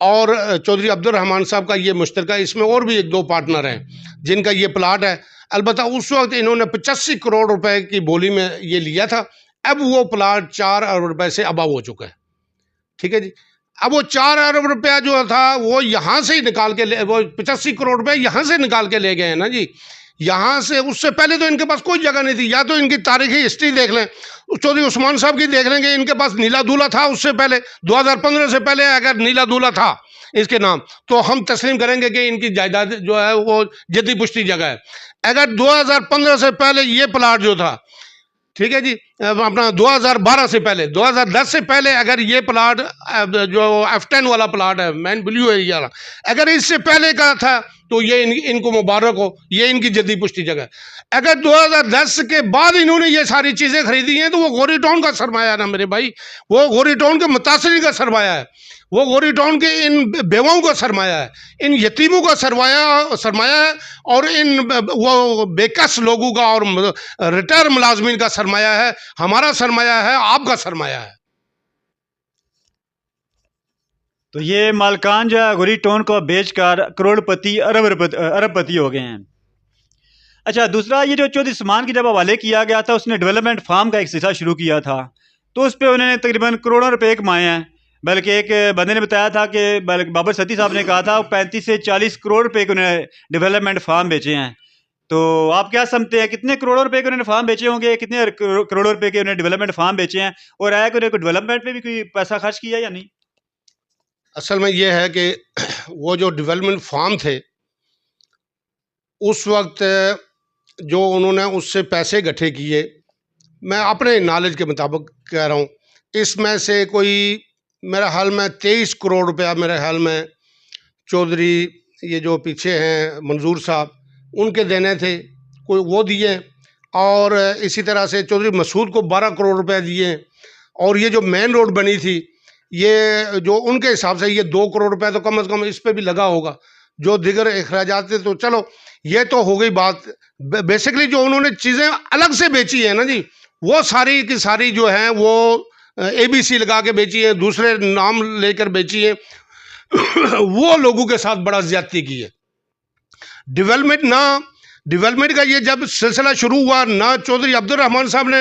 और चौधरी अब्दुर्रहमान साहब का ये मुश्तरका, इसमें और भी 1-2 पार्टनर हैं जिनका ये प्लाट है। अलबत्ता उस वक्त इन्होंने 85 करोड़ रुपए की बोली में ये लिया था। अब वो प्लाट 4 अरब रुपए से अबव हो चुका है। ठीक है जी। अब वो 4 अरब रुपया जो था वो यहाँ से ही निकाल के वो 85 करोड़ रुपए यहाँ से निकाल के ले गए हैं ना जी। यहाँ से उससे पहले तो इनके पास कोई जगह नहीं थी। या तो इनकी तारीखी हिस्ट्री देख लें, चौधरी उस्मान साहब की देख लेंगे, इनके पास नीला दूल्हा था उससे पहले, 2015 से पहले अगर नीला दूल्हा था इसके नाम, तो हम तस्लीम करेंगे कि इनकी जायदाद जो है वो जद्दी पुश्ती जगह है। अगर 2015 से पहले ये प्लाट जो था, ठीक है जी, अपना 2012 से पहले, 2010 से पहले अगर ये प्लाट जो F10 वाला प्लाट है, मैन ब्लू एरिया वाला, अगर इससे पहले का था तो ये इनको मुबारक हो, ये इनकी जद्दी पुश्ती जगह है। अगर 2010 के बाद इन्होंने ये सारी चीज़ें खरीदी हैं तो वो गोरी टाउन का सरमाया है ना मेरे भाई, वो गोरी टाउन के मुतासिरीन का सरमाया है, वो गोरी टाउन के इन बेवाओं का सरमाया है, इन यतीमों का सरमाया है, और इन वो बेकस लोगों का और रिटायर मुलाजमीन का सरमाया है। हमारा सरमाया है, आपका सरमाया है। तो ये मालकान जो है गोरी टाउन को बेचकर करोड़पति अरबपति हो गए हैं। अच्छा, दूसरा ये जो चौधरी उस्मान की जब हवाले किया गया था, उसने डेवलपमेंट फार्म का एक सिलसिला शुरू किया था, तो उस पर उन्होंने तकरीबन करोड़ों रुपए कमाए हैं। बल्कि एक बंदे ने बताया था कि बाबर सती साहब ने कहा था 35 से 40 करोड़ रुपए के उन्होंने डेवलपमेंट फार्म बेचे हैं। तो आप क्या समझते हैं कितने करोड़ों रुपए के उन्होंने फार्म बेचे होंगे, कितने करोड़ों रुपए के उन्होंने डेवलपमेंट फार्म बेचे हैं, और आया कि उन्होंने डेवलपमेंट पे भी कोई पैसा खर्च किया या नहीं? असल में ये है कि वो जो डेवलपमेंट फार्म थे उस वक्त जो उन्होंने उससे पैसे इकट्ठे किए, मैं अपने नॉलेज के मुताबिक कह रहा हूँ, इसमें से कोई मेरा ख्याल में 23 करोड़ रुपया मेरे ख्याल में चौधरी ये जो पीछे हैं मंजूर साहब उनके देने थे, कोई वो दिए, और इसी तरह से चौधरी मसूद को 12 करोड़ रुपए दिए, और ये जो मेन रोड बनी थी ये जो उनके हिसाब से ये 2 करोड़ रुपए तो कम से कम इस पे भी लगा होगा। जो दिगर अखराजात थे तो चलो ये तो हो गई बात। बेसिकली जो उन्होंने चीज़ें अलग से बेची है ना जी, वो सारी की सारी जो है वो ABC लगा के बेची है, दूसरे नाम लेकर बेची है वो लोगों के साथ बड़ा ज्यादती की है। डेवलपमेंट का ये जब सिलसिला शुरू हुआ ना, चौधरी अब्दुल रहमान साहब ने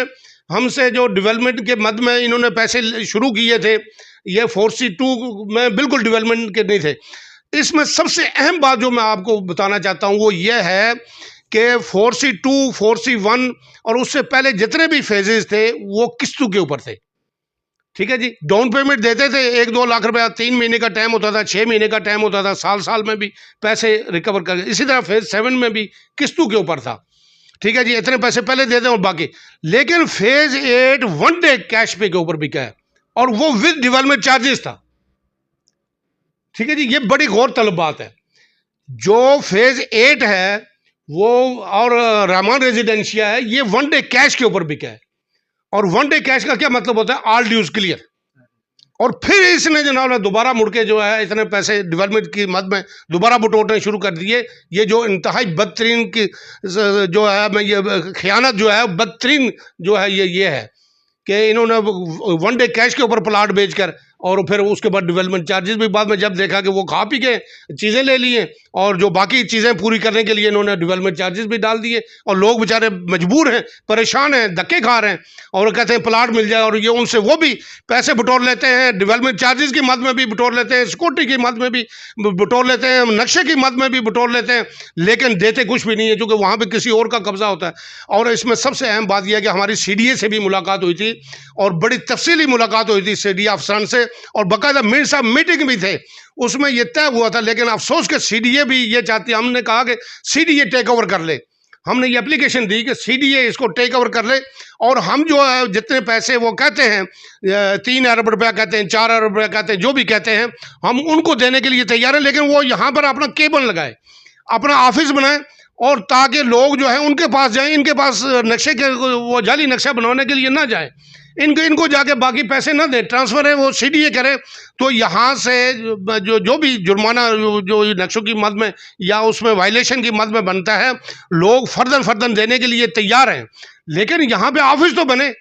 हमसे जो डेवलपमेंट के मद में इन्होंने पैसे शुरू किए थे, ये 4C2 में बिल्कुल डेवलपमेंट के नहीं थे। इसमें सबसे अहम बात जो मैं आपको बताना चाहता हूँ वो ये है कि 4C2, 4C1 और उससे पहले जितने भी फेजेस थे वो किस्तों के ऊपर थे। ठीक है जी, डाउन पेमेंट देते थे 1-2 लाख रुपया, 3 महीने का टाइम होता था, 6 महीने का टाइम होता था, साल में भी पैसे रिकवर कर। इसी तरह फेज 7 में भी किस्तों के ऊपर था। ठीक है जी, इतने पैसे पहले दे दें और बाकी। लेकिन फेज 8 1 डे कैश पे के ऊपर बिका है, और वो विद डेवलपमेंट चार्जेस था। ठीक है जी, ये बड़ी गौर तलब बात है। जो फेज 8 है वो और रहमान रेजिडेंशिया है, ये 1 डे कैश के ऊपर बिका है। और 1 डे कैश का क्या मतलब होता है? All dues clear. और फिर इसने जनाब दोबारा मुड़ के जो है इतने पैसे डेवलपमेंट की मद में दोबारा बटोरने शुरू कर दिए। ये जो इंतहाई बदतरीन की जो है, मैं ये खयानत जो है बदतरीन जो है ये है कि इन्होंने 1 डे कैश के ऊपर प्लाट बेचकर और फिर उसके बाद डेवलपमेंट चार्जेस भी बाद में जब देखा कि वो खा पी के चीज़ें ले लिए, और जो बाकी चीज़ें पूरी करने के लिए इन्होंने डेवलपमेंट चार्जेस भी डाल दिए, और लोग बेचारे मजबूर हैं, परेशान हैं, धक्के खा रहे हैं, और कहते हैं प्लाट मिल जाए, और ये उनसे वो भी पैसे बटोर लेते हैं, डेवलपमेंट चार्जेस की मद में भी बटोर लेते हैं, सिक्योरिटी की मद में भी बटोर लेते हैं, नक्शे की मद में भी बटोर लेते हैं, लेकिन देते कुछ भी नहीं है क्योंकि वहाँ पर किसी और का कब्जा होता है। और इसमें सबसे अहम बात यह है कि हमारी CDA से भी मुलाकात हुई थी, और बड़ी तफसीली मुलाकात हुई थी CDA अफसरान से, और बाकायदा मीर साहब मीटिंग भी थे, उसमें यह तय हुआ था। लेकिन अफसोस के CDA भी ये चाहती है, हमने कहा कि CDA टेक ओवर कर ले, हमने ये एप्लीकेशन दी कि CDA इसको टेक ओवर कर ले, और हम जो है जितने पैसे वो कहते हैं 3 अरब रुपया कहते हैं, 4 अरब रुपया कहते हैं, जो भी कहते हैं, हम उनको देने के लिए तैयार हैं। लेकिन वो यहाँ पर अपना केबल लगाए, अपना ऑफिस बनाए, और ताकि लोग जो है उनके पास जाएं, इनके पास नक्शे के वो जाली नक्शा बनवाने के लिए ना जाए, इनको जाके बाकी पैसे ना दें, ट्रांसफ़र है वो CDA करे। तो यहाँ से जो भी जुर्माना जो नक्शों की मद में या उसमें वायलेशन की मद में बनता है, लोग फर्दन देने के लिए तैयार हैं। लेकिन यहाँ पे ऑफिस तो बने।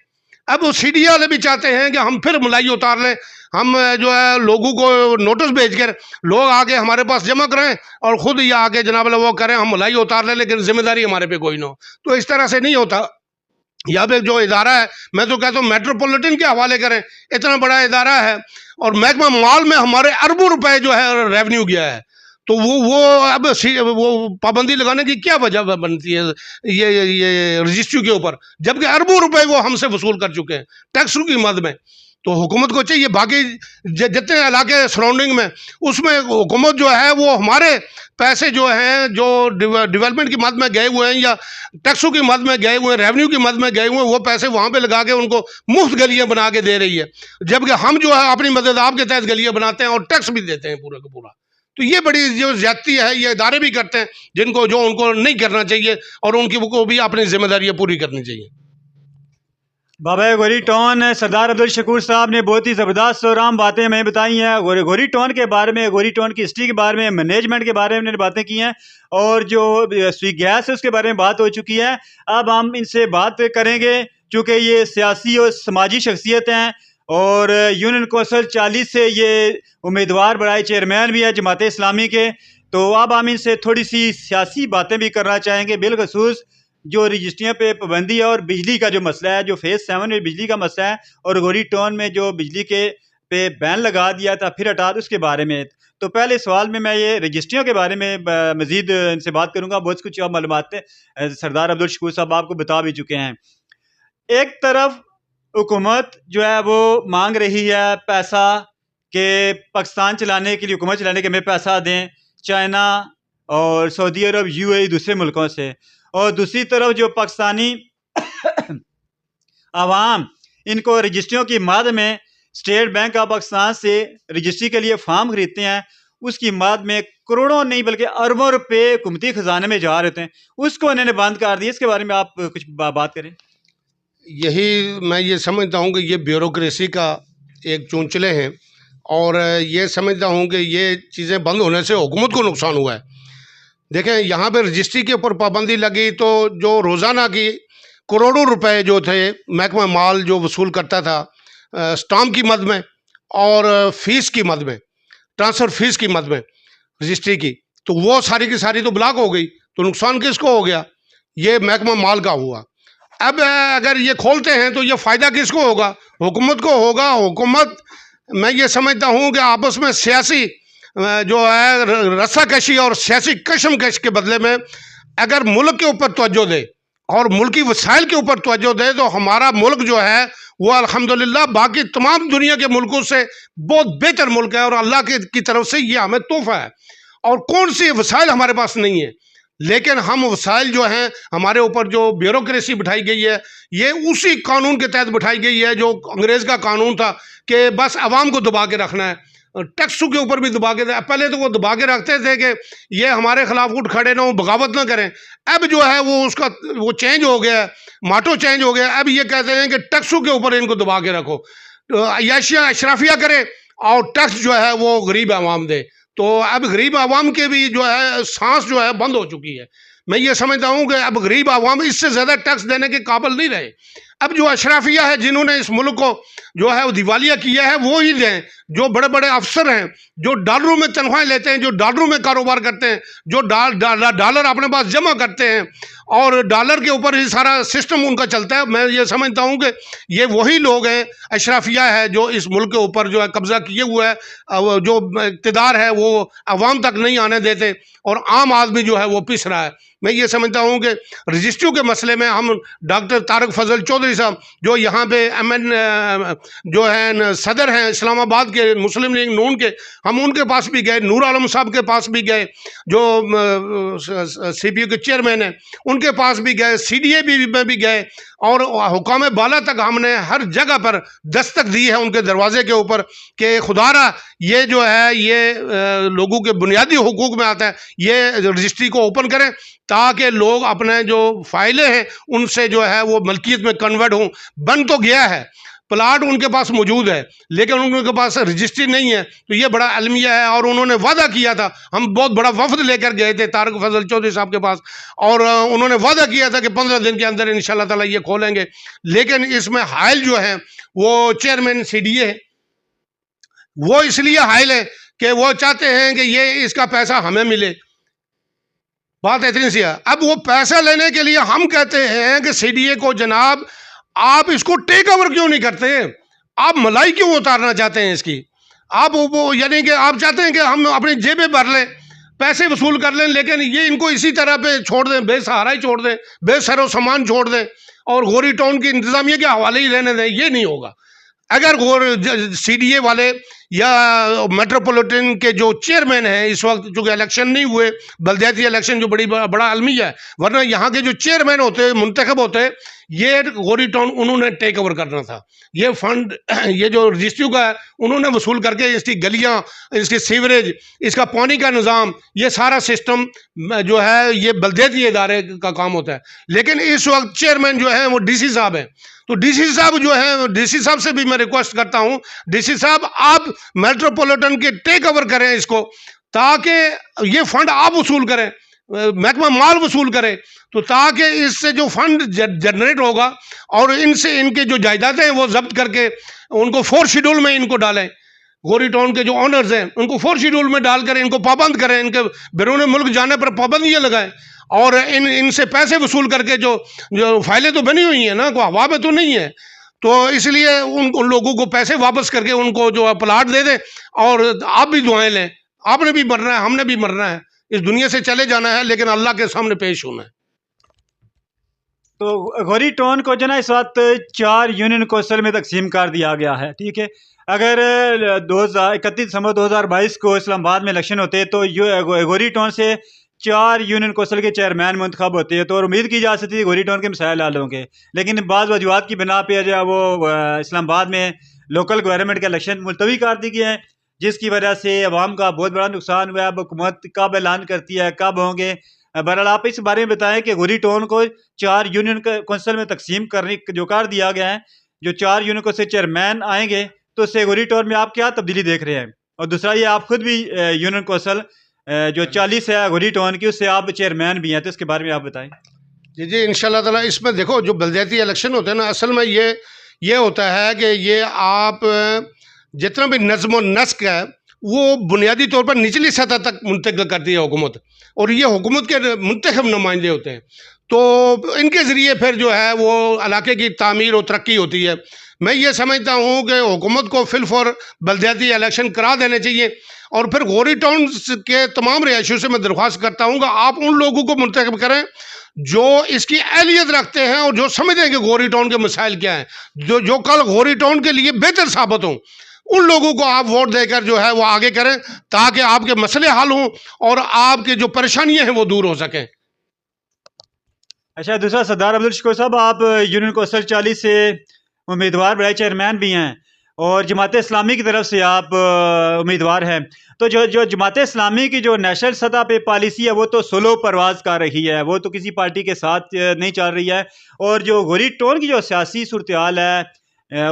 अब वो CDA वाले भी चाहते हैं कि हम फिर मलाई उतार लें, हम जो है लोगों को नोटिस भेजकर लोग आके हमारे पास जमा करें और ख़ुद ये आके जनाब वो करें, हम मलाई उतार लें, लेकिन जिम्मेदारी हमारे पे कोई ना हो। तो इस तरह से नहीं होता। यहाँ पे जो इदारा है, मैं तो कहता हूँ मेट्रोपॉलिटन के हवाले करें, इतना बड़ा इदारा है, और महकमा माल में हमारे अरबों रुपए जो है रेवेन्यू गया है। तो वो अब वो पाबंदी लगाने की क्या वजह बनती है ये रजिस्ट्री के ऊपर, जबकि अरबों रुपए वो हमसे वसूल कर चुके हैं टैक्स की मद में। तो हुकूमत को चाहिए बाकी जितने इलाके सराउंडिंग में, उसमें हुकूमत जो है वो हमारे पैसे जो हैं जो डेवलपमेंट की मद में गए हुए हैं या टैक्सों की मद में गए हुए हैं, रेवेन्यू की मद में गए हुए हैं, वो पैसे वहाँ पे लगा के उनको मुफ्त गलियाँ बना के दे रही है, जबकि हम जो है अपनी मदद आपके तहत गलियाँ बनाते हैं और टैक्स भी देते हैं पूरा का पूरा। तो ये बड़ी जो ज्यादती है ये इदारे भी करते हैं जिनको जो उनको नहीं करना चाहिए, और उनकी को भी अपनी जिम्मेदारियां पूरी करनी चाहिए। बाबा गोरी टाउन सरदार अब्दुल शकूर साहब ने बहुत ही ज़बरदस्त और आम बातें हमें बताई हैं गोरी टाउन के बारे में, गोरी टाउन की हिस्ट्री के बारे में, मैनेजमेंट के बारे में उन्होंने बातें की हैं, और जो स्वी गैस है उसके बारे में बात हो चुकी है। अब हम इनसे बात करेंगे चूँकि ये सियासी और समाजी शख्सियत हैं, और यूनियन कौंसल 40 से ये उम्मीदवार बनाए चेयरमैन भी है जमात इस्लामी के। तो अब हम इनसे थोड़ी सी सियासी बातें भी करना चाहेंगे, बिलखसूस जो रजिस्ट्रियों पे पाबंदी है और बिजली का जो मसला है, जो फेज़ 7 में बिजली का मसला है, और गोरी टाउन में जो बिजली के पे बैन लगा दिया था फिर हटा दो, उसके बारे में। तो पहले सवाल में मैं ये रजिस्ट्रियों के बारे में मज़ीद इनसे बात करूँगा। बहुत कुछ अब मालूमात सरदार अब्दुल शकूर साहब आपको बता भी चुके हैं। एक तरफ हुकूमत जो है वो मांग रही है पैसा कि पाकिस्तान चलाने के लिए, हुकूमत चलाने के हमें पैसा दें चाइना और सऊदी अरब, यूएई, दूसरे मुल्कों से, और दूसरी तरफ जो पाकिस्तानी आवाम इनको रजिस्ट्रियों की मद में स्टेट बैंक ऑफ पाकिस्तान से रजिस्ट्री के लिए फॉर्म खरीदते हैं, उसकी मद में करोड़ों नहीं बल्कि अरबों रुपए हुकूमती खजाने में जा रहे थे, उसको इन्होंने बंद कर दिया। इसके बारे में आप कुछ बात करें। यही मैं ये समझता हूँ कि ये ब्यूरोक्रेसी का एक चौंचले हैं, और ये समझता हूँ कि ये चीज़ें बंद होने से हुकूमत को नुकसान हुआ है। देखें, यहाँ पे रजिस्ट्री के ऊपर पाबंदी लगी तो जो रोज़ाना की करोड़ों रुपए जो थे महकमा माल जो वसूल करता था स्टाम्प की मद में और फीस की मद में, ट्रांसफ़र फीस की मद में रजिस्ट्री की, तो वो सारी की सारी तो ब्लॉक हो गई। तो नुकसान किसको हो गया? ये महकमा माल का हुआ। अब अगर ये खोलते हैं तो ये फ़ायदा किसको होगा? हुकूमत को होगा। हुकूमत, मैं ये समझता हूँ कि आपस में सियासी जो है रस्साकशी और सियासी कशमकश के बदले में अगर मुल्क के ऊपर तवज्जो दे और मुल्की वसाइल के ऊपर तवज्जो दे तो हमारा मुल्क जो है वो अल्हम्दुलिल्लाह बाकी तमाम दुनिया के मुल्कों से बहुत बेहतर मुल्क है, और अल्लाह की तरफ से ये हमें तोहफा है। और कौन सी वसाइल हमारे पास नहीं है, लेकिन हम वसाइल जो हैं हमारे ऊपर जो ब्यूरोक्रेसी बिठाई गई है ये उसी कानून के तहत बिठाई गई है जो अंग्रेज़ का कानून था कि बस आवाम को दबा के रखना है। टैक्सों के ऊपर भी दबा के, पहले तो वो दबा के रखते थे कि ये हमारे खिलाफ उठ खड़े ना हो, बगावत ना करें। अब जो है वो उसका वो चेंज हो गया, माटो चेंज हो गया। अब ये कहते हैं कि टैक्सों के ऊपर इनको दबा के रखो, तो अय्याशियाँ अशराफिया करे और टैक्स जो है वो गरीब आवाम दे। तो अब गरीब आवाम के भी जो है सांस जो है बंद हो चुकी है। मैं ये समझता हूँ कि अब गरीब आवाम इससे ज़्यादा टैक्स देने के काबिल नहीं रहे। अब जो अशराफिया है जिन्होंने इस मुल्क को जो है वो दिवालिया किया है वो ही दें, जो बड़े बड़े अफसर हैं जो डॉलरों में तनख्वाहें लेते हैं, जो डॉलरों में कारोबार करते हैं, जो डॉलर अपने पास जमा करते हैं और डॉलर के ऊपर ही सारा सिस्टम उनका चलता है। मैं ये समझता हूँ कि ये वही लोग हैं, अशराफिया है जो इस मुल्क के ऊपर जो है कब्जा किए हुए है, जो इक़्तिदार है वो आवाम तक नहीं आने देते और आम आदमी जो है वो पिस रहा है। मैं ये समझता हूँ कि रजिस्ट्रियों के मसले में हम डॉक्टर तारक फजल चौधरी साहब जो यहाँ पे MN जो है सदर हैं इस्लामाबाद के मुस्लिम लीग नून के, हम उनके पास भी गए, नूर आलम साहब के पास भी गए जो CPU के चेयरमैन हैं, उनके पास भी गए, CDA में भी गए, और हुकाम बाला तक हमने हर जगह पर दस्तक दी है उनके दरवाजे के ऊपर कि खुदारा ये जो है ये लोगों के बुनियादी हुकूक में आता है, ये रजिस्ट्री को ओपन करें ताकि लोग अपने जो फाइलें हैं उनसे जो है वो मलकियत में कन्वर्ट हों। बन तो गया है, प्लाट उनके पास मौजूद है, लेकिन उनके पास रजिस्ट्री नहीं है। तो ये बड़ा अलमिया है, और उन्होंने वादा किया था, हम बहुत बड़ा वफद लेकर गए थे तारक फजल चौधरी साहब के पास, और उन्होंने वादा किया था कि 15 दिन के अंदर इंशाल्लाह ताला ये खोलेंगे। लेकिन इसमें हाइल जो है वो चेयरमैन CDA है, वो इसलिए हाइल है कि वो चाहते हैं कि ये इसका पैसा हमें मिले। बात इतनी सी है। अब वो पैसा लेने के लिए हम कहते हैं कि CDA को जनाब आप इसको टेक ओवर क्यों नहीं करते, आप मलाई क्यों उतारना चाहते हैं इसकी? आप वो यानी कि आप चाहते हैं कि हम अपनी जेबें भर लें, पैसे वसूल कर लें, लेकिन ये इनको इसी तरह पे छोड़ दें, बेसहारा ही छोड़ दें, बेसरो सामान छोड़ दें और गोरी टाउन की इंतजामिया के हवाले ही रहने दें। ये नहीं होगा। अगर सीडीए वाले या मेट्रोपॉलिटन के जो चेयरमैन हैं, इस वक्त चूंकि इलेक्शन नहीं हुए, बलदियाती इलेक्शन जो बड़ा अलमिया है, वरना यहाँ के जो चेयरमैन होते, मुंतखब होते, ये गोरी टाउन उन्होंने टेक ओवर करना था। ये फंड ये जो रजिस्ट्री का है उन्होंने वसूल करके इसकी गलियाँ, इसकी सीवरेज, इसका पानी का निज़ाम, ये सारा सिस्टम जो है ये बलदियाती इदारे का काम होता है। लेकिन इस वक्त चेयरमैन जो है वो डीसी साहब हैं। तो डीसी साहब जो है, डीसी साहब से भी मैं रिक्वेस्ट करता हूं, डीसी साहब आप मेट्रोपॉलिटन के टेक ओवर करें इसको, ताकि ये फंड आप वसूल करें, महकमा माल वसूल करे, तो ताकि इससे जो फंड जनरेट होगा और इनसे इनके जो जायदादें हैं वो जब्त करके उनको 4 शेड्यूल में इनको डालें। गोरी टाउन के जो ऑनर्स हैं उनको 4 शेड्यूल में डालकर इनको पाबंद करें, इनके बैरून मुल्क जाने पर पाबंदियां लगाएं और इनसे पैसे वसूल करके जो जो फाइलें तो बनी हुई हैं ना, को हवा में तो नहीं है, तो इसलिए उन लोगों को पैसे वापस करके उनको जो प्लाट दे दें और आप भी दुआएं लें। आपने भी मरना है, हमने भी मरना है, इस दुनिया से चले जाना है, लेकिन अल्लाह के सामने पेश होना है। तो गौरी टाउन को जो ना इस वक्त 4 यूनियन कौंसिल में तकसीम कर दिया गया है, ठीक है। अगर 31 दिसंबर 2022 को इस्लामाबाद में इलेक्शन होते तो गौरी टाउन से 4 यूनियन कौंसिल के चेयरमैन मुंतखब होते हैं, तो और उम्मीद की जा सकती है गौरी टाउन के मसाइल हल होंगे। लेकिन बाज़ वजूहत की बिना पे जो है वो इस्लामाबाद में लोकल गवर्नमेंट के इलेक्शन मुलतवी कर दिए गए हैं, जिसकी वजह से अवाम का बहुत बड़ा नुकसान हुआ है। अब हुकूमत कब ऐलान करती है, कब होंगे। बहरहाल आप इस बारे में बताएं कि गौरी टाउन को 4 यूनियन कौंसिल में तकसीम करने जो कर दिया गया है, जो 4 यूनियन कौंसिल चेयरमैन आएंगे, तो उससे गौरी टाउन में आप क्या तब्दीली देख रहे हैं? और दूसरा ये आप खुद भी यूनियन कौंसिल जो 40 है गौरी टाउन की, उससे आप चेयरमैन भी हैं, तो इसके बारे में आप बताएं। जी जी, इंशाल्लाह ताला। इसमें देखो, जो बलदियाती इलेक्शन होते हैं ना, असल में ये होता है कि ये आप जितना भी नज़्म व नस्क है वो बुनियादी तौर पर निचली सतह तक मुंतकिल करती है हुकूमत, और ये हुकूमत के मुंतखब नुमाइंदे होते हैं, तो इनके ज़रिए फिर जो है वो इलाके की तामीर और तरक्की होती है। मैं ये समझता हूँ कि हुकूमत को फिलफौर बलदियाती इलेक्शन करा देने चाहिए, और फिर गौरी टाउन के तमाम रिहायशियों से मैं दरख्वास्त करता हूँ कि आप उन लोगों को मुंतखब करें जो इसकी अहलियत रखते हैं और जो समझते हैं कि गौरी टाउन के मसाइल क्या हैं, जो कल गौरी टाउन के लिए बेहतर साबित हों, उन लोगों को आप वोट देकर जो है वो आगे करें, ताकि आपके मसले हल हों और आपके जो परेशानियां हैं वो दूर हो सकें। अच्छा, दूसरा सरदार अब्दुल शकूर साहब, आप यूनियन कौंसिल 40 से उम्मीदवार बड़े चेयरमैन भी हैं और जमात इस्लामी की तरफ से आप उम्मीदवार हैं। तो जो जमात इस्लामी की जो नेशनल सतह पे पॉलिसी है वो तो सोलो परवाज कर रही है, वो तो किसी पार्टी के साथ नहीं चल रही है। और जो गौरी टाउन की जो सियासी सूरत हाल है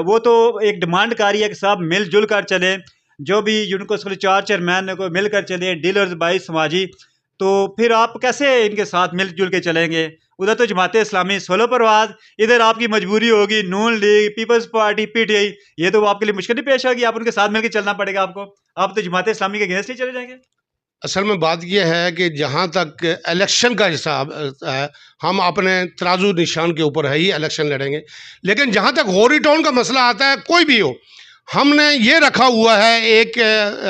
वो तो एक डिमांड कर रही है कि साहब मिलजुल कर चले, जो भी यूनियन कौंसिल 4 चेयरमैन को मिलकर चले, डीलर्स बाई समाजी। तो फिर आप कैसे इनके साथ मिलजुल के चलेंगे? उधर तो जमात इस्लामी सोलो परवाज, इधर आपकी मजबूरी होगी नून लीग, पीपल्स पार्टी, पीटीआई, ये तो आपके लिए मुश्किल नहीं पेश आएगी, आप उनके साथ मिलकर चलना पड़ेगा आपको। आप तो जमात इस्लामी के अगेंस्ट ही चले जाएंगे। असल में बात यह है कि जहाँ तक इलेक्शन का हिसाब है, हम अपने तराजू निशान के ऊपर है ही इलेक्शन लड़ेंगे, लेकिन जहाँ तक गौरी टाउन का मसला आता है, कोई भी हो, हमने ये रखा हुआ है, एक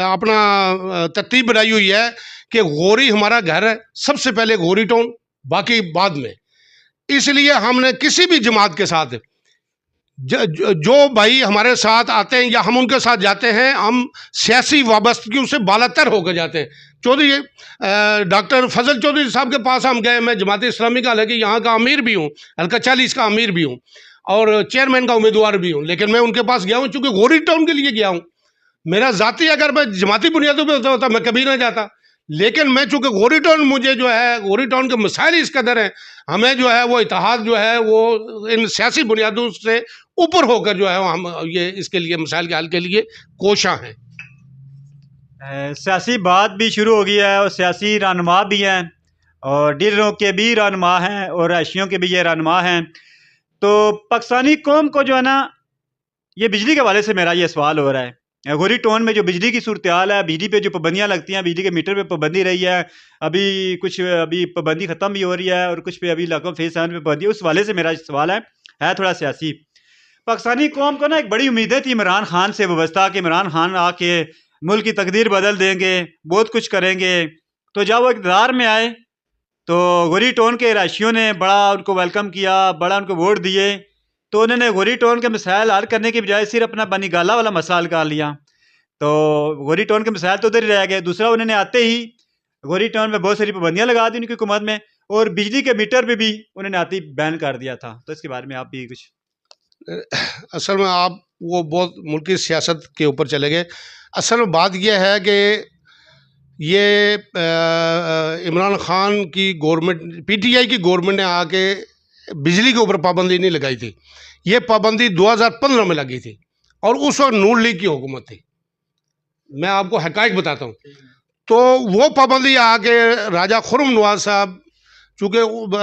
अपना तरतीब बनाई हुई है कि गौरी हमारा घर है, सबसे पहले गौरी टाउन, बाकी बाद में। इसलिए हमने किसी भी जमात के साथ जो भाई हमारे साथ आते हैं या हम उनके साथ जाते हैं, हम सियासी वाबस्तगियों से बालातर होकर जाते हैं। चौधरी डॉक्टर फजल चौधरी साहब के पास हम गए, मैं जमात इस्लामी का, हालांकि यहाँ का अमीर भी हूँ, हल्का 40 का अमीर भी हूँ और चेयरमैन का उम्मीदवार भी हूँ, लेकिन मैं उनके पास गया हूँ चूँकि गौरी टाउन के लिए गया हूँ। मेरा ज़ाती अगर मैं जमाती बुनियादों पर होता मैं कभी ना जाता, लेकिन मैं चूँकि गौरी टाउन, मुझे जो है गौरी टाउन के मसाइल इस कदर हैं, हमें जो है वो इत्तेहाद जो है वो इन सियासी बुनियादों से ऊपर होकर जो है हम ये इसके लिए मसाइल के हल के लिए कोशां हैं। सियासी बात भी शुरू हो गई है और सियासी रहनुमा भी हैं और डीलरों के भी रहनुमा हैं और रहायशियों के भी ये रहनुमा हैं। तो पाकिस्तानी कौम को जो है ना, ये बिजली के हवाले से मेरा ये सवाल हो रहा है। गौरी टाउन में जो बिजली की सूरत हाल है, बिजली पे जो पाबंदियाँ लगती हैं, बिजली के मीटर पे पाबंदी रही है, अभी पाबंदी ख़त्म भी हो रही है और कुछ पे अभी फेज 7 पे पाबंदी, उस वाले से मेरा सवाल है थोड़ा सियासी। पाकिस्तानी कौम को ना एक बड़ी उम्मीदें थी इमरान खान से व्यवस्था कि इमरान खान आके मुल्क की तकदीर बदल देंगे, बहुत कुछ करेंगे। तो जब वो इक़्तिदार में आए तो गोरी टाउन के रहायशियों ने बड़ा उनको वेलकम किया, बड़ा उनको वोट दिए। तो उन्होंने गोरी टाउन के मसाइल हल करने की बजाय सिर्फ अपना बनी गाला वाला मसला हल कर लिया। तो गोरी टाउन के मसाइल तो उधर ही रह गए। दूसरा, उन्होंने आते ही गोरी टाउन में बहुत सारी पाबंदियां लगा दी उनकी हुकूमत में, और बिजली के मीटर पे भी उन्होंने आती बैन कर दिया था। तो इसके बारे में आप भी कुछ। असल में आप वो बहुत मुल्की सियासत के ऊपर चले गए। असल में बात यह है कि ये इमरान खान की गवर्नमेंट, पीटीआई की गवर्नमेंट ने आके बिजली के ऊपर पाबंदी नहीं लगाई थी। ये पाबंदी 2015 में लगी थी और उस वक्त नून लीग की हुकूमत थी। मैं आपको हकायक बताता हूँ। तो वो पाबंदी आके राजा खुर्रम नवाज साहब, चूँकि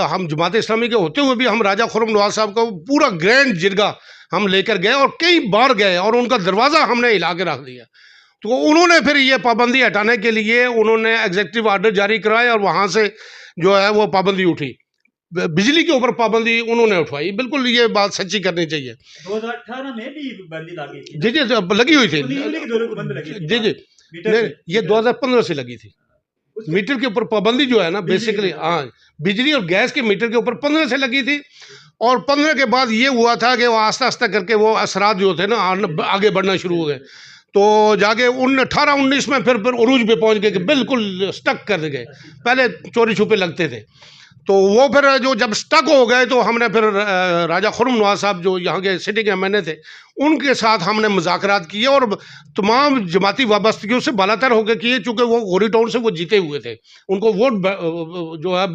हम जमात इस्लामी के होते हुए भी हम राजा खुर्रम नवाज साहब का पूरा ग्रैंड जिरगा हम लेकर गए और कई बार गए और उनका दरवाज़ा हमने हिला के रख दिया। तो उन्होंने फिर ये पाबंदी हटाने के लिए उन्होंने एग्जीक्यूटिव आर्डर जारी कराए और वहाँ से जो है वो पाबंदी उठी, बिजली के ऊपर पाबंदी उन्होंने उठवाई। बिल्कुल ये बात सच्ची करनी चाहिए। 2018 में भी बंदी लगी थी। जी जी लगी हुई थी। जी जी नहीं, ये 2015 से लगी थी। मीटर के ऊपर पाबंदी जो है ना, बेसिकली हाँ, बिजली और गैस के मीटर के ऊपर 15 से लगी थी। और 15 के बाद ये हुआ था कि वो आस्ता आस्ता करके वो असरात जो थे ना आगे बढ़ना शुरू हो गए। तो जाके 18-19 में फिर उरूज पे पहुंच गए कि बिल्कुल स्टक कर गए। पहले चोरी छुपे लगते थे, तो वो फिर जो जब स्टक हो गए तो हमने फिर राजा खुर्रम नवाज साहब जो यहाँ के सिटिंग एमएनए थे उनके साथ हमने मुज़ाकरात किए और तमाम जमाती वाबस्तगियों से बालातर होकर किए, चूँकि वो गोरी टाउन से वो जीते हुए थे, उनको वोट जो है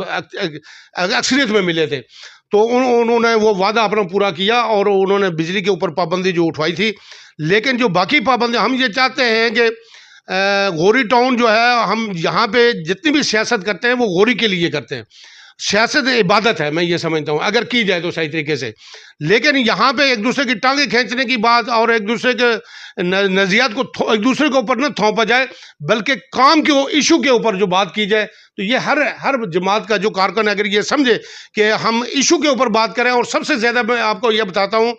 अक्सरियत में मिले थे। तो उन्होंने वो वादा अपना पूरा किया और उन्होंने बिजली के ऊपर पाबंदी जो उठवाई थी। लेकिन जो बाकी पाबंदी, हम ये चाहते हैं कि गोरी टाउन जो है, हम यहाँ पे जितनी भी सियासत करते हैं वो गोरी के लिए करते हैं। सियासत इबादत है, मैं ये समझता हूँ, अगर की जाए तो सही तरीके से। लेकिन यहाँ पे एक दूसरे की टांगे खींचने की बात और एक दूसरे के नज़रियात को एक दूसरे के ऊपर न थोपा जाए, बल्कि काम के इशू के ऊपर जो बात की जाए। तो ये हर जमात का जो कारकुन अगर ये समझे कि हम इशू के ऊपर बात करें। और सबसे ज़्यादा मैं आपको ये बताता हूँ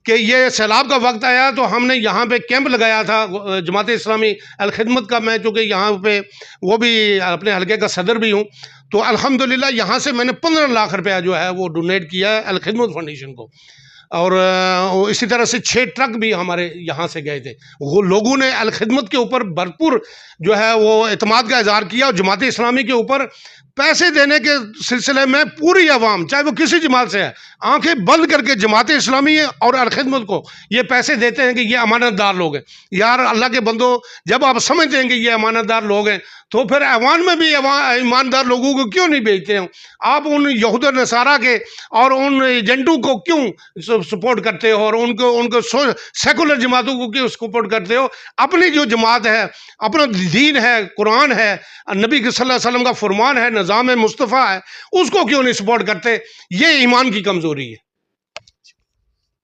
कि ये सैलाब का वक्त आया तो हमने यहाँ पे कैंप लगाया था जमात इस्लामी अल खिदमत का। मैं चूँकि यहाँ पे वो भी अपने हलके का सदर भी हूँ, तो अल्हम्दुलिल्लाह यहाँ से मैंने 15 लाख रुपया जो है वो डोनेट किया है अल खिदमत फाउंडेशन को। और इसी तरह से 6 ट्रक भी हमारे यहाँ से गए थे। वो लोगों ने अल खिदमत के ऊपर भरपूर जो है वो एतमाद का इज़हार किया और जमात इस्लामी के ऊपर पैसे देने के सिलसिले में पूरी आवाम, चाहे वो किसी जमात से है, आंखें बंद करके जमात इस्लामी और अल खिदमत को ये पैसे देते हैं कि ये अमानतदार लोग हैं। यार अल्लाह के बंदो, जब आप समझते हैं कि ये अमानतदार लोग हैं तो फिर ऐवान में भी ईमानदार लोगों को क्यों नहीं भेजते हैं? आप उन यहूद नसारा के और उन एजेंटों को क्यों सपोर्ट करते हो और उनको सेकुलर जमातों को क्यों सपोर्ट करते हो? अपनी जो जमात है, अपना दीन है, कुरान है, नबी सल्लल्लाहु अलैहि वसल्लम का फरमान है, निज़ाम मुस्तफ़ा है, उसको क्यों नहीं सपोर्ट करते? ये ईमान की कमज़ोरी है।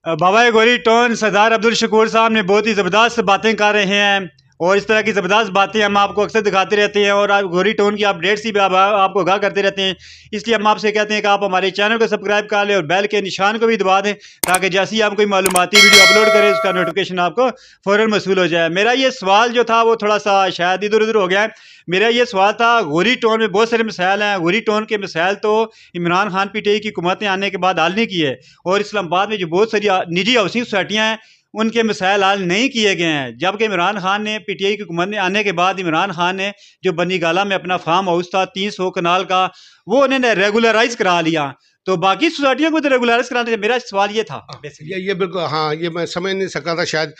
बाबा गोरी टाउन सरदार अब्दुल शकूर साहब ने बहुत ही ज़बरदस्त बातें कर रहे हैं और इस तरह की ज़बरदस्त बातें हम आपको अक्सर दिखाते रहते हैं और गोरी टाउन की अपडेट्स भी आपको आगाह करते रहते हैं। इसलिए हम आपसे कहते हैं कि आप हमारे चैनल को सब्सक्राइब कर लें और बेल के निशान को भी दबा दें, ताकि जैसे ही हम कोई मालूमाती वीडियो अपलोड करें उसका नोटिफिकेशन आपको फ़ौरन मसूल हो जाए। मेरा ये सवाल जो था वो थोड़ा सा शायद इधर उधर हो गया है। मेरा ये सवाल था, गोरी टाउन में बहुत सारे मसाइल हैं, गोरी टाउन के मसाइल तो इमरान खान पीटीआई की हुकूमत ने आने के बाद हल नहीं किए, और इस्लामाबाद में जो बहुत सारी निजी हाउसिंग सोसाइटियाँ हैं उनके मसाइल हल नहीं किए गए हैं। जबकि इमरान खान ने, पीटीआई की हुकूमत ने आने के बाद इमरान खान ने जो बनी गाला में अपना फार्म हाउस था 300 कनाल का, वो उन्होंने रेगुलराइज करा लिया। तो बाकी सोसाइटियों को तो रेगुलराइज कराने थे। मेरा सवाल ये था। ये बिल्कुल हाँ, ये मैं समझ नहीं सका था, शायद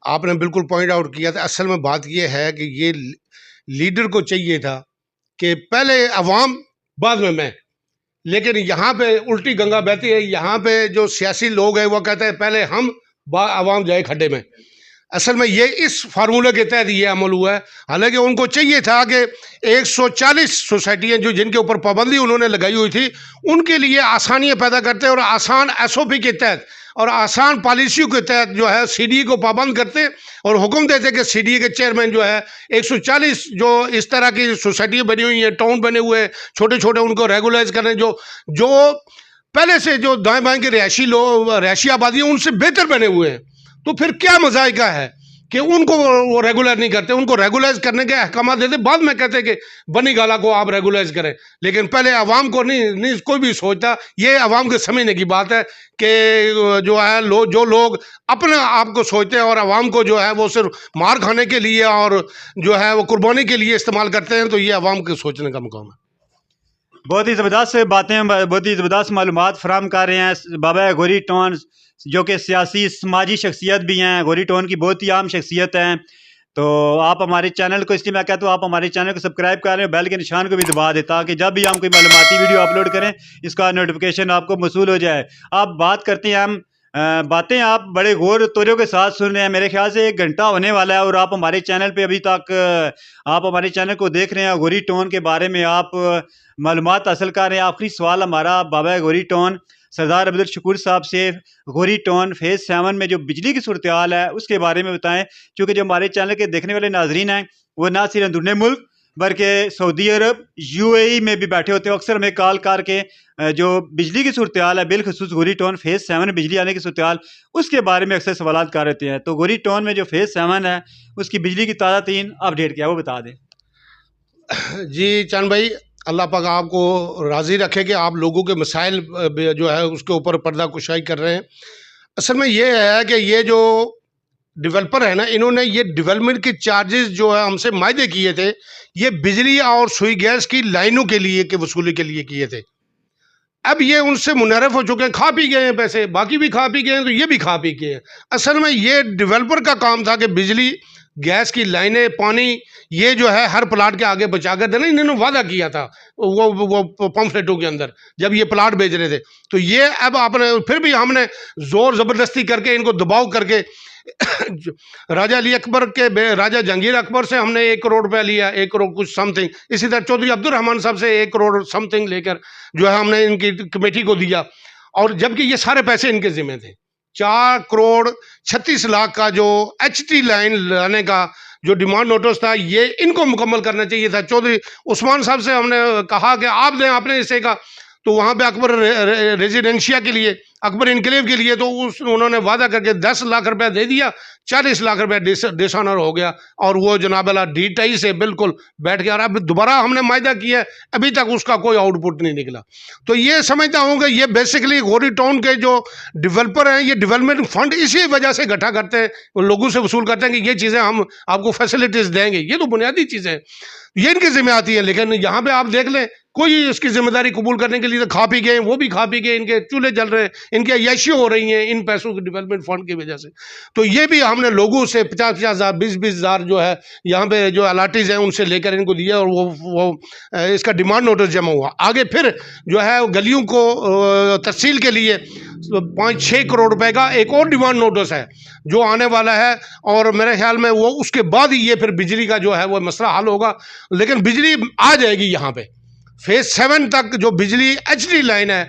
आपने बिल्कुल पॉइंट आउट किया था। असल में बात ये है कि ये लीडर को चाहिए था कि पहले अवाम बाद में मैं, लेकिन यहाँ पे उल्टी गंगा बहती है। यहाँ पे जो सियासी लोग हैं वो कहते हैं पहले हम आवाम जाए खड्डे में। असल में ये इस फार्मूले के तहत ये अमल हुआ है। हालांकि उनको चाहिए था कि 140 सोसाइटियाँ जो जिनके ऊपर पाबंदी उन्होंने लगाई हुई थी उनके लिए आसानियाँ पैदा करते और आसान SOP के तहत और आसान पॉलिसियों के तहत जो है CDE को पाबंद करते और हुक्म देते कि CDE के चेयरमैन जो है 140 जो इस तरह की सोसाइटियाँ बनी हुई हैं, टाउन बने हुए छोटे छोटे, उनको रेगुलाइज करें। जो पहले से जो दाएं बाएं के रिहायशी आबादी है उनसे बेहतर बने हुए हैं। तो फिर क्या मजायका है कि उनको वो रेगुलर नहीं करते, उनको रेगुलाइज करने के अहकाम देते, बाद में कहते कि बनी गाला को आप रेगुलाइज करें, लेकिन पहले आवाम को नहीं कोई भी सोचता। ये आवाम के समझने की बात है कि जो है जो लोग अपने आप को सोचते हैं और आवाम को जो है वो सिर्फ मार खाने के लिए और जो है वो कुर्बानी के लिए इस्तेमाल करते हैं, तो ये आवाम के सोचने का मुकाम है। बहुत ही ज़बरदस्त बातें, बहुत ही ज़बरदस्त मालूमात फराहम कर रहे हैं बाबा गौरी टोन, जो कि सियासी समाजी शख्सियत भी हैं। गौरी टोन की बहुत ही आम शख्सियत हैं। तो आप हमारे चैनल को, इसलिए मैं कहता हूँ आप हमारे चैनल को सब्सक्राइब करें, बेल के निशान को भी दबा दें, ताकि जब भी हम कोई मालूमाती वीडियो अपलोड करें इसका नोटिफिकेशन आपको मौसूल हो जाए। आप बात करते हैं, हम बातें आप बड़े गौर तोरियों के साथ सुन रहे हैं। मेरे ख्याल से 1 घंटा होने वाला है और आप हमारे चैनल पे अभी तक आप हमारे चैनल को देख रहे हैं। गौरी टोन के बारे में आप मालूमात हासिल कर रहे हैं। आखिरी सवाल हमारा बाबा गौरी टोन सरदार अब्दुल शकूर साहब से, गौरी टोन फेज़ 7 में जो बिजली की सूरत हाल है उसके बारे में बताएं, क्योंकि जो हमारे चैनल के देखने वाले नाजरीन हैं वो ना सिर्फ अंदरूनी मुल्क बल्कि सऊदी अरब, UAE में भी बैठे होते हैं। अक्सर हमें कॉल करके जो बिजली की सूरत हाल है, बिलखसूस गौरी टोन फेज़ 7 में बिजली आने की सूरत हाल, उसके बारे में अक्सर सवाल कर रहते हैं। तो गौरी टोन में जो फेज़ 7 है उसकी बिजली की ताज़ा तीन अपडेट क्या है वो बता दें। जी चांद भाई, अल्लाह पाक आपको राज़ी रखे कि आप लोगों के मसाइल जो है उसके ऊपर पर्दा कुशाई कर रहे हैं। असल में ये है कि ये जो डेवलपर है ना, इन्होंने ये डेवलपमेंट के चार्जेस जो है हमसे मायदे किए थे, ये बिजली और सुई गैस की लाइनों के लिए के वसूली के लिए किए थे। अब ये उनसे मुनहरफ हो चुके हैं, खा पी गए हैं पैसे, बाकी भी खा पी गए हैं, तो ये भी खा पी गए हैं। असल में ये डेवलपर का काम था कि बिजली, गैस की लाइनें, पानी, ये जो है हर प्लाट के आगे बचा कर देना। इन्होंने वादा किया था वो पम्फलेटों के अंदर जब ये प्लाट बेच रहे थे। तो ये अब आपने फिर भी हमने जोर ज़बरदस्ती करके इनको दबाव करके राजा अली अकबर के राजा जहांगीर अकबर से हमने 1 करोड़ रुपया लिया, 1 करोड़ कुछ समथिंग। इसी तरह चौधरी अब्दुल रहमान साहब से 1 करोड़ समथिंग लेकर जो है हमने इनकी कमेटी को दिया, और जबकि ये सारे पैसे इनके जिम्मे थे। 4 करोड़ 36 लाख का जो HT लाइन लाने का जो डिमांड नोटिस था, ये इनको मुकम्मल करना चाहिए था। चौधरी उस्मान साहब से हमने कहा कि आप दें अपने हिस्से का, तो वहाँ पे अकबर रेजिडेंशिया के लिए, अकबर इनकलेव के लिए, तो उन्होंने वादा करके 10 लाख रुपया दे दिया, 40 लाख रुपया डिसऑनर हो गया, और वो जनाब अल्लाह D2 से बिल्कुल बैठ गया। और अब दोबारा हमने मायदा किया, अभी तक उसका कोई आउटपुट नहीं निकला। तो ये समझता हूँ कि ये बेसिकली गौरी टाउन के जो डेवलपर हैं, ये डेवलपमेंट फंड इसी वजह से इकट्ठा करते हैं, लोगों से वसूल करते हैं कि ये चीज़ें हम आपको फैसिलिटीज़ देंगे। ये तो बुनियादी चीज़ें हैं, ये इनकी जिम्मे आती है। लेकिन यहाँ पे आप देख लें, कोई इसकी जिम्मेदारी कबूल करने के लिए तो खा पी गए, वो भी खा पी गए, इनके चूल्हे जल रहे हैं, इनकी अय्याशी हो रही हैं इन पैसों के डेवलपमेंट फंड की वजह से। तो ये भी हमने लोगों से 50-50 हज़ार, 20-20 हज़ार जो है यहाँ पे जो अलाटीज़ हैं उनसे लेकर इनको दिया, और वो इसका डिमांड नोटिस जमा हुआ। आगे फिर जो है गलियों को तफसील के लिए 5-6 करोड़ रुपए का एक और डिमांड नोटिस है जो आने वाला है, और मेरे ख्याल में वो उसके बाद ही ये फिर बिजली का जो है वो मसला हल होगा। लेकिन बिजली आ जाएगी यहाँ पे फेज़ 7 तक। जो बिजली HT लाइन है,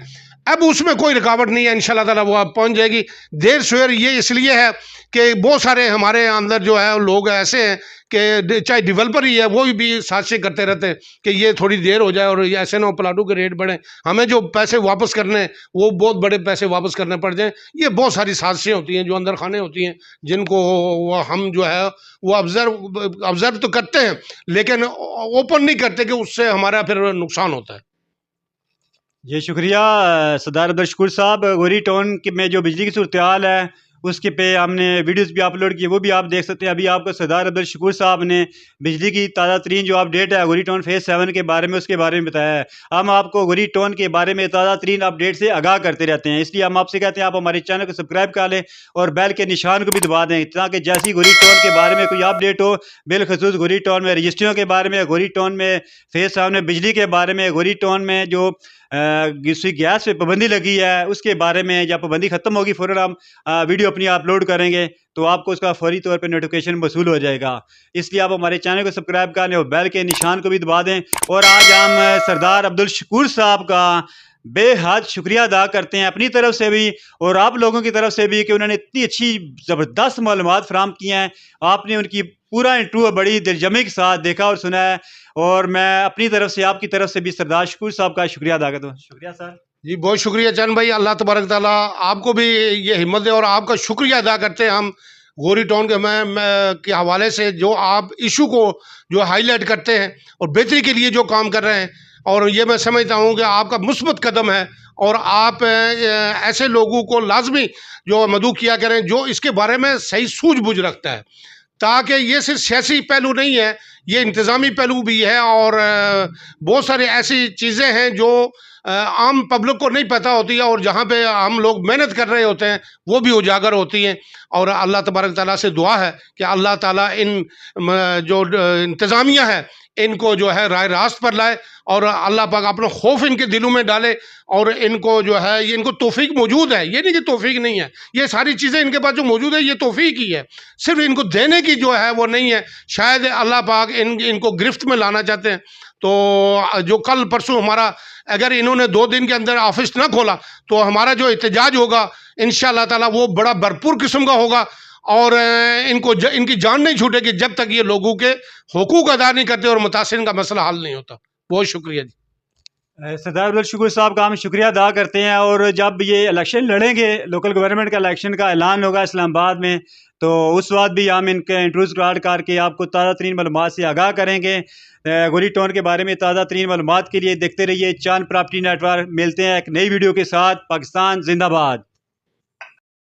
अब उसमें कोई रुकावट नहीं है, इंशाल्लाह ताला वो अब पहुँच जाएगी। देर सवेर ये इसलिए है कि बहुत सारे हमारे अंदर जो है लोग ऐसे हैं कि चाहे डेवलपर ही है, वो भी साजिशें करते रहते हैं कि ये थोड़ी देर हो जाए और ये ऐसे ना प्लाटों के रेट बढ़े, हमें जो पैसे वापस करने हैं वो बहुत बड़े पैसे वापस करने पड़ जाएं। ये बहुत सारी साजिशें होती हैं, जो अंदर खाने होती हैं, जिनको वो हम जो है वो ऑब्ज़र्व तो करते हैं, लेकिन ओपन नहीं करते कि उससे हमारा फिर नुकसान होता है। जी शुक्रिया सरदार अब्दुल शकूर साहब। गौरी टाउन में जो बिजली की सूरत हाल है उसके पे हमने वीडियोस भी अपलोड किए, वो भी आप देख सकते हैं। अभी आपको सरदार अब्दुल शकूर साहब ने बिजली की ताज़ा तरीन जो अपडेट है गौरी टाउन फेज़ 7 के बारे में, उसके बारे में बताया है। हम आपको गौरी टाउन के बारे में ताज़ा तरीन अपडेट से आगाह करते रहते हैं, इसलिए हम आपसे कहते हैं आप हमारे चैनल को सब्सक्राइब कर लें और बेल के निशान को भी दबा दें, ताकि जैसी गौरी टाउन के बारे में कोई अपडेट हो, बिलखसूस गौरी टाउन में रजिस्ट्रियों के बारे में, गौरी टाउन में फेज़ 7 में बिजली के बारे में, गौरी टाउन में जो गैस पे पाबंदी लगी है उसके बारे में, जब पाबंदी ख़त्म होगी फ़ौरन हम वीडियो अपनी अपलोड करेंगे, तो आपको उसका फौरी तौर पे नोटिफिकेशन वसूल हो जाएगा। इसलिए आप हमारे चैनल को सब्सक्राइब कर लें और बेल के निशान को भी दबा दें। और आज हम सरदार अब्दुल शकूर साहब का बेहद शुक्रिया अदा करते हैं अपनी तरफ से भी और आप लोगों की तरफ से भी कि उन्होंने इतनी अच्छी ज़बरदस्त मालूमात फराहम की हैं। आपने उनकी पूरा इंटरव्यू बड़ी दिलजमी के साथ देखा और सुना है, और मैं अपनी तरफ से आपकी तरफ से भी सरदार शकूर साहब का शुक्रिया अदा करता हूँ। शुक्रिया सर। जी बहुत शुक्रिया चंद भाई, अल्लाह तबारक ताला आपको भी ये हिम्मत दे, और आपका शुक्रिया अदा करते हैं हम गोरी टाउन के के हवाले से, जो आप इशू को जो हाईलाइट करते हैं और बेहतरी के लिए जो काम कर रहे हैं। और ये मैं समझता हूँ कि आपका मुस्बत कदम है, और आप ऐसे लोगों को लाजमी जो मदऊ किया करें जो इसके बारे में सही सूझबूझ रखता है, ताकि ये सिर्फ सियासी पहलू नहीं है, ये इंतज़ामी पहलू भी है। और बहुत सारी ऐसी चीज़ें हैं जो आम पब्लिक को नहीं पता होती है, और जहाँ पे हम लोग मेहनत कर रहे होते हैं वो भी उजागर होती हैं। और अल्लाह तबारक ताला से दुआ है कि अल्लाह ताला इन जो इंतज़ामिया है इनको जो है राह रास्त पर लाए, और अल्लाह पाक अपना खौफ इनके दिलों में डाले, और इनको जो है ये इनको तौफीक मौजूद है, ये नहीं कि तौफीक नहीं है, ये सारी चीज़ें इनके पास जो मौजूद है ये तौफीक ही है, सिर्फ इनको देने की जो है वो नहीं है। शायद अल्लाह पाक इनको गिरफ्त में लाना चाहते हैं। तो जो कल परसों हमारा, अगर इन्होंने 2 दिन के अंदर ऑफिस ना खोला तो हमारा जो एहतजाज होगा इंशाअल्लाह ताला वो बड़ा भरपूर किस्म का होगा, और इनकी जान नहीं छूटेगी जब तक ये लोगों के हुकूक अदा नहीं करते और मुतासिरीन का मसला हल नहीं होता। बहुत शुक्रिया जी। सरदार अब्दुल शुक्र साहब का हम शुक्रिया अदा करते हैं। और जब ये इलेक्शन लड़ेंगे, लोकल गवर्नमेंट का इलेक्शन का ऐलान होगा इस्लामाबाद में, तो उस वक्त भी हम इनके इंटरव्यूज कार्ड करके आपको ताज़ा तरीन मालूमात से आगाह करेंगे। गोरी टाउन के बारे में ताज़ा तरीन मालूमात के लिए देखते रहिए चांद प्रॉपर्टी नेटवर्क। मिलते हैं एक नई वीडियो के साथ। पाकिस्तान जिंदाबाद।